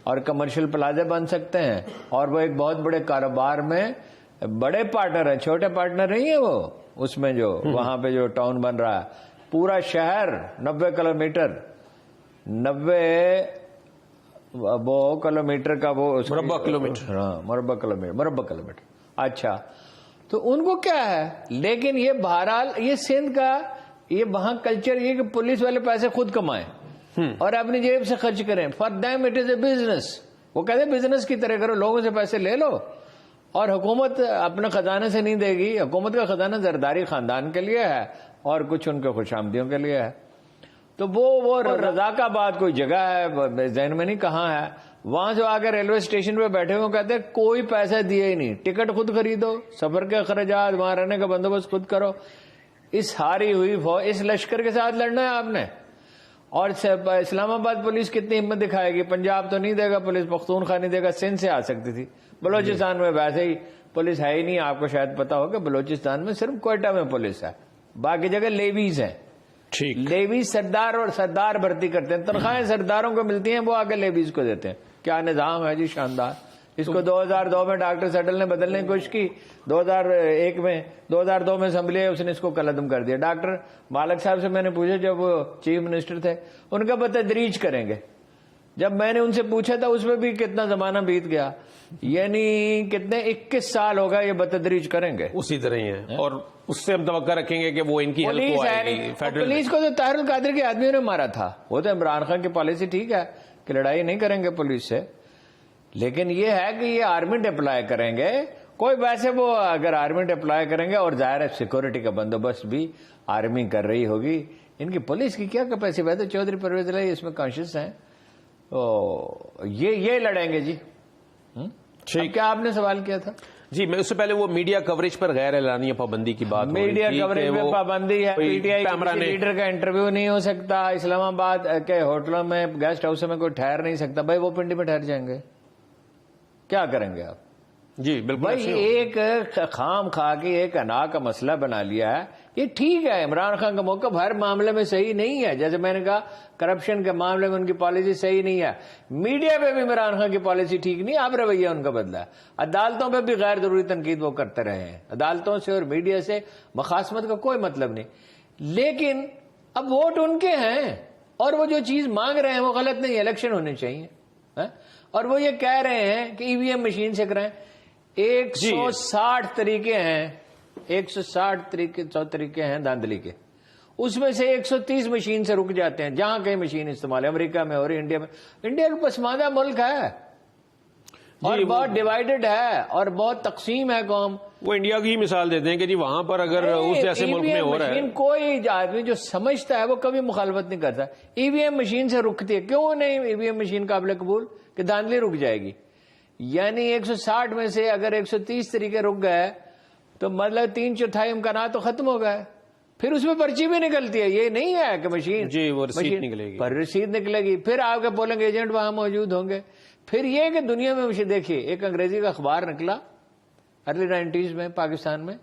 اور کمرشل پلازے بن سکتے ہیں, اور وہ ایک بہت بڑے کاروبار میں بڑے پارٹنر ہیں, چھوٹے پارٹنر نہیں ہیں وہ. اس میں جو وہاں پہ جو ٹاؤن بن رہا ہے, پورا شہر 90 کلومیٹر, 90 وہ کلومیٹر کا, وہ مربع کلومیٹر, ہاں مربع کلومیٹر. اچھا, تو ان کو کیا ہے, لیکن یہ بہرحال یہ سندھ کا یہ وہاں کلچر یہ کہ پولیس والے پیسے خود کمائیں اور اپنی جیب سے خرچ کریں. For them it is a business. وہ کہتے ہیں بزنس کی طرح کرو, لوگوں سے پیسے لے لو, اور حکومت اپنے خزانے سے نہیں دے گی. حکومت کا خزانہ زرداری خاندان کے لیے ہے اور کچھ ان کے خوش آمدیوں کے لیے ہے. تو وہ رزاق آباد کوئی جگہ ہے, ذہن میں نہیں کہاں ہے, وہاں سے آ کے ریلوے اسٹیشن پہ بیٹھے ہوئے کہتے ہیں کوئی پیسہ دیے ہی نہیں, ٹکٹ خود خریدو, سفر کے اخراجات, وہاں رہنے کا بندوبست خود کرو. اس ہاری ہوئی فوج, اس لشکر کے ساتھ لڑنا ہے آپ نے. اور اسلام آباد پولیس کتنی ہمت دکھائے گی, پنجاب تو نہیں دے گا پولیس, پختونخوا نہیں دے گا, سندھ سے آ سکتی تھی. بلوچستان میں ویسے ہی پولیس ہے ہی نہیں. آپ کو شاید پتا ہو کہ بلوچستان میں صرف کوئٹہ میں پولیس ہے, باقی جگہ لیویز ہیں. لیویز سردار اور سردار بھرتی کرتے ہیں, تنخواہیں سرداروں کو ملتی ہیں, وہ آگے لیویز کو دیتے ہیں. کیا نظام ہے جی, شاندار. اس کو 2002 میں ڈاکٹر سیٹل نے بدلنے کی کوشش کی, 2002 میں اسمبلی ہے, اس نے اس کو کلعدم کر دیا. ڈاکٹر مالک صاحب سے میں نے پوچھا, جب وہ چیف منسٹر تھے, ان کا بتدریج کریں گے. جب میں نے ان سے پوچھا تھا اس میں بھی کتنا زمانہ بیت گیا, یعنی کتنے 21 سال ہوگا, یہ بتدریج کریں گے اسی طرح ہی ہے. اور اس سے ہم توقع رکھیں گے کہ وہ ان کی ہیلپ کو آئے گی. پولیس کو تو طاہر القادری کے آدمیوں نے مارا تھا. وہ تو عمران خان کی پالیسی ٹھیک ہے کہ لڑائی نہیں کریں گے پولیس سے, لیکن یہ ہے کہ یہ آرمی اپلائی کریں گے. کوئی ویسے وہ اگر آرمی اپلائی کریں گے, اور ظاہر ہے سیکورٹی کا بندوبست بھی آرمی کر رہی ہوگی. ان کی پولیس کی کیا کیپیسٹی, ویسے چودھری پرویز الہی اس میں کانشیس ہیں, یہ لڑیں گے جی. کیا آپ نے سوال کیا تھا؟ جی میں اس سے پہلے وہ میڈیا کوریج پر غیر اعلانیہ پابندی کی بات. میڈیا کوریج میں پابندی ہے, پی ٹی آئی لیڈر کا انٹرویو نہیں ہو سکتا, اسلام آباد کے ہوٹلوں میں, گیسٹ ہاؤس میں کوئی ٹھہر نہیں سکتا. بھائی وہ پنڈی میں ٹھہر جائیں گے, کیا کریں گے آپ؟ جی بالکل. بھائی ایک خام خواہ کی ایک انا کا مسئلہ بنا لیا ہے. یہ ٹھیک ہے, عمران خان کا موقف ہر معاملے میں صحیح نہیں ہے. جیسے میں نے کہا کرپشن کے معاملے میں ان کی پالیسی صحیح نہیں ہے, میڈیا پہ بھی عمران خان کی پالیسی ٹھیک نہیں, آپ رویہ ان کا بدلا. عدالتوں پہ بھی غیر ضروری تنقید وہ کرتے رہے ہیں. عدالتوں سے اور میڈیا سے مخاصمت کا کوئی مطلب نہیں, لیکن اب ووٹ ان کے ہیں, اور وہ جو چیز مانگ رہے ہیں وہ غلط نہیں, الیکشن ہونے چاہیے. اور وہ یہ کہہ رہے ہیں کہ ای وی ایم مشین سے کرائیں. 160 طریقے ہیں, 160 طریقے ہیں دھاندلی کے, اس میں سے 130 مشین سے رک جاتے ہیں. جہاں کہیں مشین استعمال ہے, امریکہ میں اور انڈیا میں. انڈیا کا پسماندہ ملک ہے. اور بہت ڈیوائیڈڈ ہے اور بہت تقسیم ہے قوم. وہ انڈیا کی ہی مثال دیتے ہیں کہ جی وہاں پر اگر اس جیسے ملک میں ہو رہا ہے. کوئی آدمی جو سمجھتا ہے وہ کبھی مخالفت نہیں کرتا. ای وی ایم مشین سے رکتی ہے, کیوں نہیں ای وی ایم مشین قابل قبول کہ دھاندلی رک جائے گی. یعنی 160 میں سے اگر 130 طریقے رک گئے تو مطلب 3/4 امکانات تو ختم ہو گئے. پھر اس میں پرچی بھی نکلتی ہے, یہ نہیں ہے کہ مشین جی وہ رسید نکلے گی, پر رسید نکلے گی. پھر آپ کے پولنگ ایجنٹ وہاں موجود ہوں گے. پھر یہ کہ دنیا میں مجھے دیکھیے ایک انگریزی کا اخبار نکلا ارلی 90s میں پاکستان میں,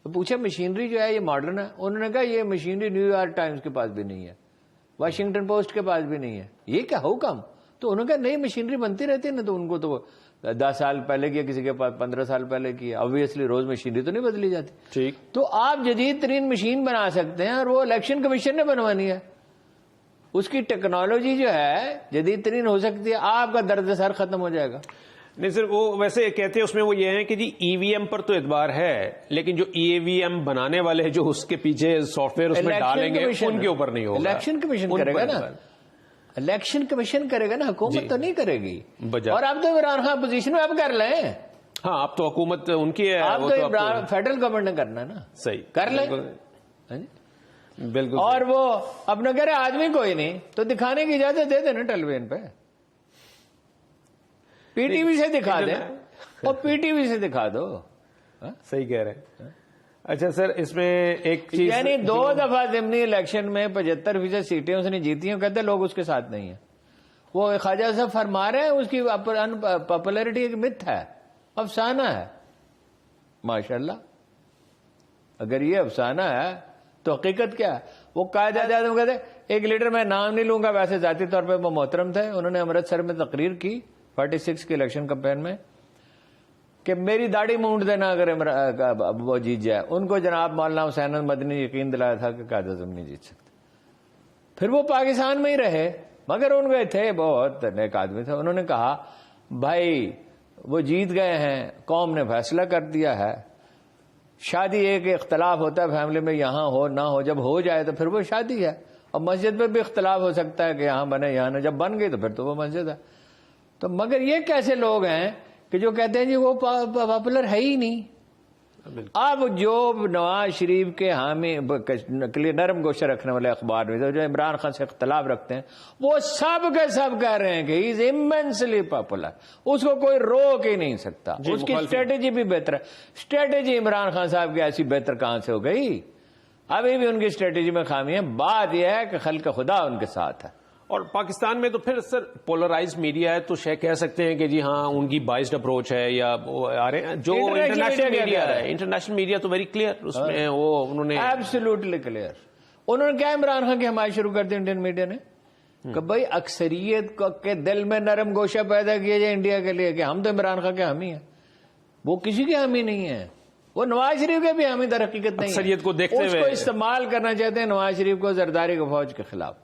تو پوچھا مشینری جو ہے یہ ماڈرن ہے؟ انہوں نے کہا یہ مشینری نیو یارک ٹائمز کے پاس بھی نہیں ہے, واشنگٹن پوسٹ کے پاس بھی نہیں ہے. یہ کیا حکم؟ تو انہوں نے کہا نہیں مشینری بنتی رہتی ہے نا, تو ان کو تو 10 سال پہلے کیا, کسی کے پاس 15 سال پہلے کیا. obviously روز مشینری تو نہیں بدلی جاتی. ٹھیک, تو آپ جدید ترین مشین بنا سکتے ہیں اور وہ الیکشن کمیشن نے بنوانی ہے. اس کی ٹیکنالوجی جو ہے جدید ترین ہو سکتی ہے, آپ کا درد سر ختم ہو جائے گا. نہیں سر وہ ویسے کہتے ہیں اس میں وہ یہ ہے کہ جی ای وی ایم پر تو اعتبار ہے, لیکن جو ای وی ایم بنانے والے جو اس کے پیچھے سافٹ ویئر اس میں ڈالیں گے ان کے اوپر نہیں ہوگا. الیکشن کمیشن کرے گا نا, الیکشن کمیشن کرے گا نا, حکومت تو نہیں کرے گی. اور اب تو عمران خان پوزیشن میں اب کر لیں. ہاں اب تو حکومت ان کی ہے, اب تو فیڈرل گورنمنٹ نے کرنا ہے نا. صحیح, کر لیں بالکل. اور وہ اپنا کہہ رہے آدمی کوئی نہیں تو دکھانے کی اجازت دے دینا ٹیلی ویژن پہ, پی ٹی وی سے دکھا دیں اور پی ٹی وی سے دکھا دو. صحیح کہہ رہے ہیں. اچھا سر اس میں ایک چیز, یعنی 2 دفعہ ضمنی الیکشن میں 75% سیٹیں اس نے جیتی ہیں, کہتے لوگ اس کے ساتھ نہیں ہیں. وہ خواجہ صاحب فرما رہے ہیں اس کی پاپولرٹی ایک متھ ہے, افسانہ ہے. ماشاءاللہ اگر یہ افسانہ ہے تو حقیقت کیا ہے؟ وہ قائد اعظم کہتے ایک لیڈر میں نام نہیں لوں گا, ویسے ذاتی طور پہ وہ محترم تھے, انہوں نے امرتسر میں تقریر کی 46 کے الیکشن کمپین میں کہ میری داڑھی مونڈ دینا اگر وہ جیت جائے. ان کو جناب مولانا حسین احمد مدنی نے یقین دلایا تھا کہ قائد اعظم نہیں جیت سکتے. پھر وہ پاکستان میں ہی رہے, مگر ان کے تھے بہت نیک آدمی تھے. انہوں نے کہا بھائی وہ جیت گئے ہیں, قوم نے فیصلہ کر دیا ہے, شادی ایک اختلاف ہوتا ہے فیملی میں, یہاں ہو نہ ہو, جب ہو جائے تو پھر وہ شادی ہے. اور مسجد میں بھی اختلاف ہو سکتا ہے کہ یہاں بنے یہاں نہ, جب بن گئی تو پھر تو وہ مسجد ہے. تو مگر یہ کیسے لوگ ہیں کہ جو کہتے ہیں جی وہ پاپولر ہے ہی نہیں. اب جو نواز شریف کے حامی نرم گوشہ رکھنے والے اخبار میں جو عمران خان سے اختلاف رکھتے ہیں, وہ سب کے سب کہہ رہے ہیں کہ ہی از امینسلی پاپولر, اس کو کوئی روک ہی نہیں سکتا. اس کی اسٹریٹجی بھی بہتر ہے. اسٹریٹجی عمران خان صاحب کی ایسی بہتر کہاں سے ہو گئی؟ ابھی بھی ان کی اسٹریٹجی میں خامی ہے. بات یہ ہے کہ خلق خدا ان کے ساتھ ہے. اور پاکستان میں تو پھر سر پولرائز میڈیا ہے, تو کہہ سکتے ہیں کہ جی ہاں ان کی بائسڈ اپروچ ہے, یا آ رہے ہیں جو انٹرنیشنل میڈیا ہے, انٹرنیشنل میڈیا تو ویری کلیئر, اس میں وہ انہوں نے ایبسولوٹلی کلیئر. انہوں نے کیا عمران خان کی حمایت شروع کر دی انڈین میڈیا نے کہ بھائی اکثریت کے دل میں نرم گوشہ پیدا کیا جائے انڈیا کے لیے کہ ہم تو عمران خان کے حامی ہیں. وہ کسی کے حامی نہیں ہے, وہ نواز شریف کے بھی حامی در حقیقت نہیں ہے. اکثریت کو دیکھتے ہوئے اس کو استعمال کرنا چاہتے ہیں نواز شریف کو زرداری کی فوج کے خلاف.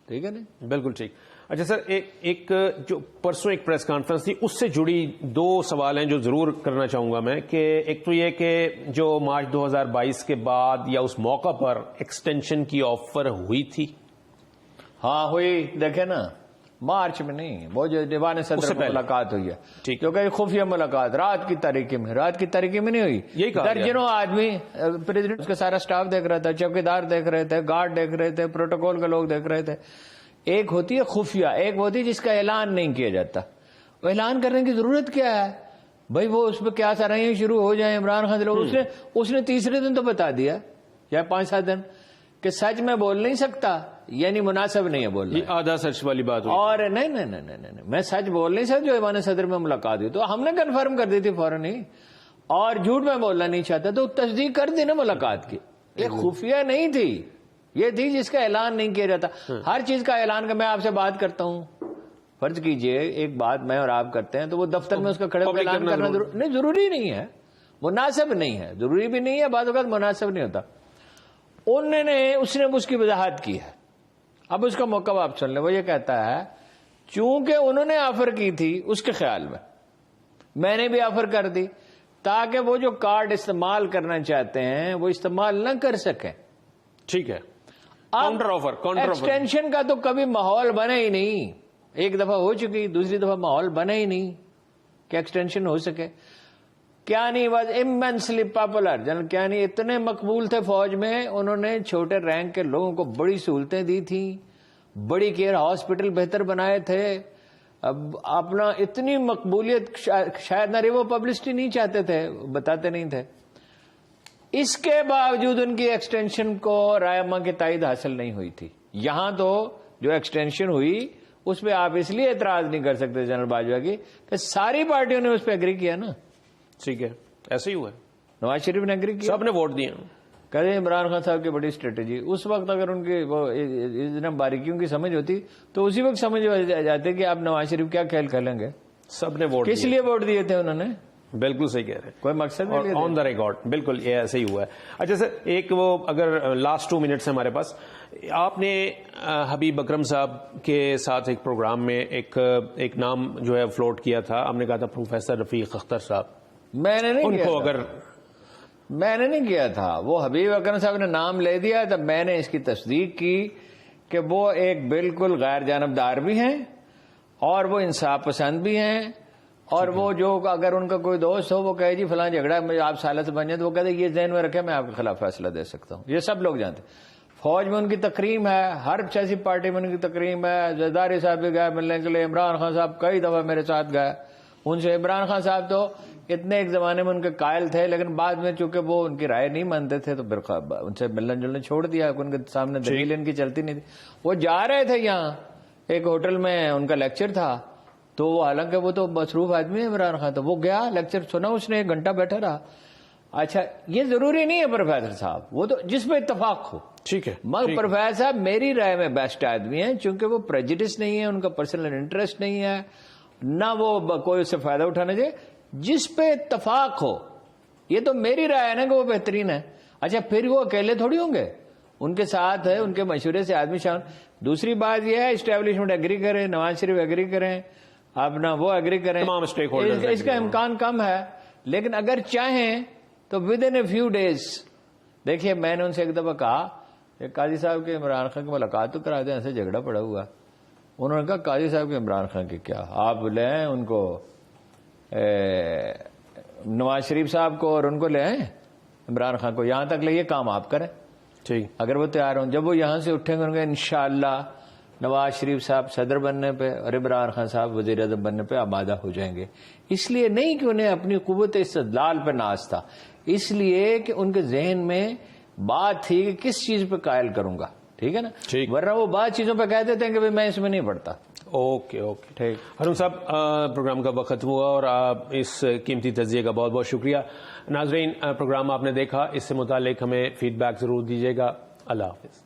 ٹھیک ہے نا, بالکل ٹھیک. اچھا سر ایک جو پرسوں ایک پریس کانفرنس تھی, اس سے جڑی 2 سوال ہیں جو ضرور کرنا چاہوں گا میں. کہ ایک تو یہ کہ جو مارچ 2022 کے بعد یا اس موقع پر ایکسٹینشن کی آفر ہوئی تھی؟ ہاں ہوئی. دیکھیں نا مارچ میں نہیں, وہ جو دیوان صدر میں ملاقات ہوئی ہے, کیونکہ خفیہ ملاقات رات کی تاریکی میں نہیں ہوئی. درجنوں آدمی, پریزیڈنٹ اس کا سارا سٹاف دیکھ رہا تھا, چوکیدار دیکھ رہے تھے, گارڈ دیکھ رہے تھے, پروٹوکول کے لوگ دیکھ رہے تھے. ایک ہوتی ہے خفیہ, ایک ہوتی ہے جس کا اعلان نہیں کیا جاتا. وہ اعلان کرنے کی ضرورت کیا ہے بھائی؟ وہ اس پہ کیا سرائیاں شروع ہو جائیں عمران خان سے. اس نے تیسرے دن تو بتا دیا یا 5-7 دن کہ سچ میں بول نہیں سکتا, یعنی مناسب نہیں ہے بولنا. یہ آدھا سچ والی بات ہوئی. اور نہیں میں سچ بول نہیں سکتا. جو ایوان صدر میں ملاقات ہوئی تو ہم نے کنفرم کر دی تھی فوراً ہی, اور جھوٹ میں بولنا نہیں چاہتا تو تصدیق کر دی نا ملاقات کی. یہ خفیہ نہیں تھی, یہ تھی جس کا اعلان نہیں کیا جاتا. ہر چیز کا اعلان کا میں آپ سے بات کرتا ہوں, فرض کیجئے ایک بات میں اور آپ کرتے ہیں تو وہ دفتر میں اس کا کھڑے اعلان کرنا ضروری نہیں ہے, مناسب نہیں ہے, ضروری بھی نہیں ہے, بعض اوقات مناسب نہیں ہوتا. اس نے اس کی وضاحت کی ہے. اب اس کا موقع آپ سن لیں. وہ یہ کہتا ہے چونکہ انہوں نے آفر کی تھی اس کے خیال میں نے بھی آفر کر دی تاکہ وہ جو کارڈ استعمال کرنا چاہتے ہیں وہ استعمال نہ کر سکیں. ٹھیک ہے, کاؤنٹر آفر ایکسٹینشن کا تو کبھی ماحول بنا ہی نہیں. ایک دفعہ ہو چکی, دوسری دفعہ ماحول بنا ہی نہیں کہ ایکسٹینشن ہو سکے. Kayani was immensely popular. General Kayani اتنے مقبول تھے فوج میں, انہوں نے چھوٹے رینک کے لوگوں کو بڑی سہولتیں دی تھیں, بڑی کیئر ہاسپٹل بہتر بنائے تھے. اب اپنا اتنی مقبولیت شاید نہ رہی, وہ پبلسٹی نہیں چاہتے تھے, بتاتے نہیں تھے. اس کے باوجود ان کی ایکسٹینشن کو رائے کی تائید حاصل نہیں ہوئی تھی. یہاں تو جو ایکسٹینشن ہوئی اس پہ آپ اس لیے اعتراض نہیں کر سکتے جنرل باجوہ کی کہ ساری پارٹیوں نے اس پہ اگری کیا نا. ٹھیک ہے, ایسے ہی ہوا ہے. نواز شریف نے اگری کیا, سب نے ووٹ دیا. کہتے عمران خان صاحب کی بڑی اسٹریٹجی. اس وقت اگر ان کی وہ باریکیوں کی سمجھ ہوتی تو اسی وقت سمجھ جاتے کہ آپ نواز شریف کیا کھیل کھیلیں گے. سب نے ووٹ کس لیے ووٹ دیے تھے انہوں نے, بالکل صحیح کہہ رہے ہیں, کوئی مقصد نہیں, آن دا ریکارڈ. بالکل یہ ایسے ہی ہوا ہے. اچھا سر, ایک وہ اگر لاسٹ 2 منٹس ہمارے پاس, آپ نے حبیب اکرم صاحب کے ساتھ ایک پروگرام میں ایک نام جو ہے فلوٹ کیا تھا, آپ نے کہا تھا پروفیسر رفیق اختر صاحب. میں نے نہیں ان کو اگر میں نے نہیں کیا تھا, وہ حبیب اکرم صاحب نے نام لے دیا تب میں نے اس کی تصدیق کی کہ وہ ایک بالکل غیر جانبدار بھی ہیں اور وہ انصاف پسند بھی ہیں, اور وہ جو اگر ان کا کوئی دوست ہو وہ کہے جی فلاں جھگڑا آپ سالت بن جائے تو وہ کہتے یہ ذہن میں رکھے میں آپ کے خلاف فیصلہ دے سکتا ہوں. یہ سب لوگ جانتے. فوج میں ان کی تقریم ہے, ہر سیاسی پارٹی میں ان کی تقریم ہے. زرداری صاحب بھی گئے ملنے کے لیے, عمران خان صاحب کئی دفعہ میرے ساتھ گئے ان سے. عمران خان صاحب تو اتنے ایک زمانے میں ان کے قائل تھے, لیکن بعد میں چونکہ وہ ان کی رائے نہیں مانتے تھے تو پھر ان سے ملنا جلنا چھوڑ دیا, ان کے سامنے دلیل ان کی چلتی نہیں تھی. وہ جا رہے تھے یہاں ایک ہوٹل میں, ان کا لیکچر تھا, تو وہ حالانکہ وہ تو مصروف آدمی ہے عمران خان, تو وہ گیا لیکچر سنا, اس نے 1 گھنٹہ بیٹھا رہا. اچھا یہ ضروری نہیں ہے پروفیسر صاحب, وہ تو جس پہ اتفاق ہو. ٹھیک ہے, مگر پروفیسر صاحب میری رائے میں بیسٹ آدمی ہیں, چونکہ وہ پریجڈس نہیں ہے, ان کا پرسنل انٹرسٹ نہیں ہے, نہ وہ کوئی اس سے فائدہ اٹھانا چاہیے. جس پہ اتفاق ہو, یہ تو میری رائے ہے نا کہ وہ بہترین ہے. اچھا پھر وہ اکیلے تھوڑی ہوں گے, ان کے ساتھ ہے, ان کے مشورے سے آدمی شامل. دوسری بات یہ ہے اسٹیبلشمنٹ ایگری کرے, نواز شریف ایگری کریں, اپنا وہ ایگری کریں, تمام اسٹیک ہولڈرز اس کا امکان کم ہے. لیکن اگر چاہیں تو with in a few days. دیکھیے میں نے ان سے ایک دفعہ کہا کہ قاضی صاحب کے عمران خان کی ملاقات تو کرا دیں, ایسے جھگڑا پڑا ہوا. انہوں نے کہا قاضی صاحب کے عمران خان کی کیا, آپ لیں ان کو نواز شریف صاحب کو اور ان کو لے آئیں عمران خان کو, یہاں تک لے, یہ کام آپ کریں. ٹھیک, اگر وہ تیار ہوں. جب وہ یہاں سے اٹھیں گے انشاءاللہ نواز شریف صاحب صدر بننے پہ اور عمران خان صاحب وزیر اعظم بننے پہ آمادہ ہو جائیں گے. اس لیے نہیں کہ انہیں اپنی قوت استدلال پہ ناز تھا, اس لیے کہ ان کے ذہن میں بات تھی کہ کس چیز پہ قائل کروں گا. ٹھیک ہے نا, ورنہ وہ بعض چیزوں پہ کہہ دیتے ہیں کہ میں اس میں نہیں پڑھتا. اوکے اوکے ٹھیک. ہارون صاحب, پروگرام کا وقت ختم ہوا اور اس قیمتی تجزیے کا بہت بہت شکریہ. ناظرین, پروگرام آپ نے دیکھا, اس سے متعلق ہمیں فیڈ بیک ضرور دیجیے گا. اللہ حافظ.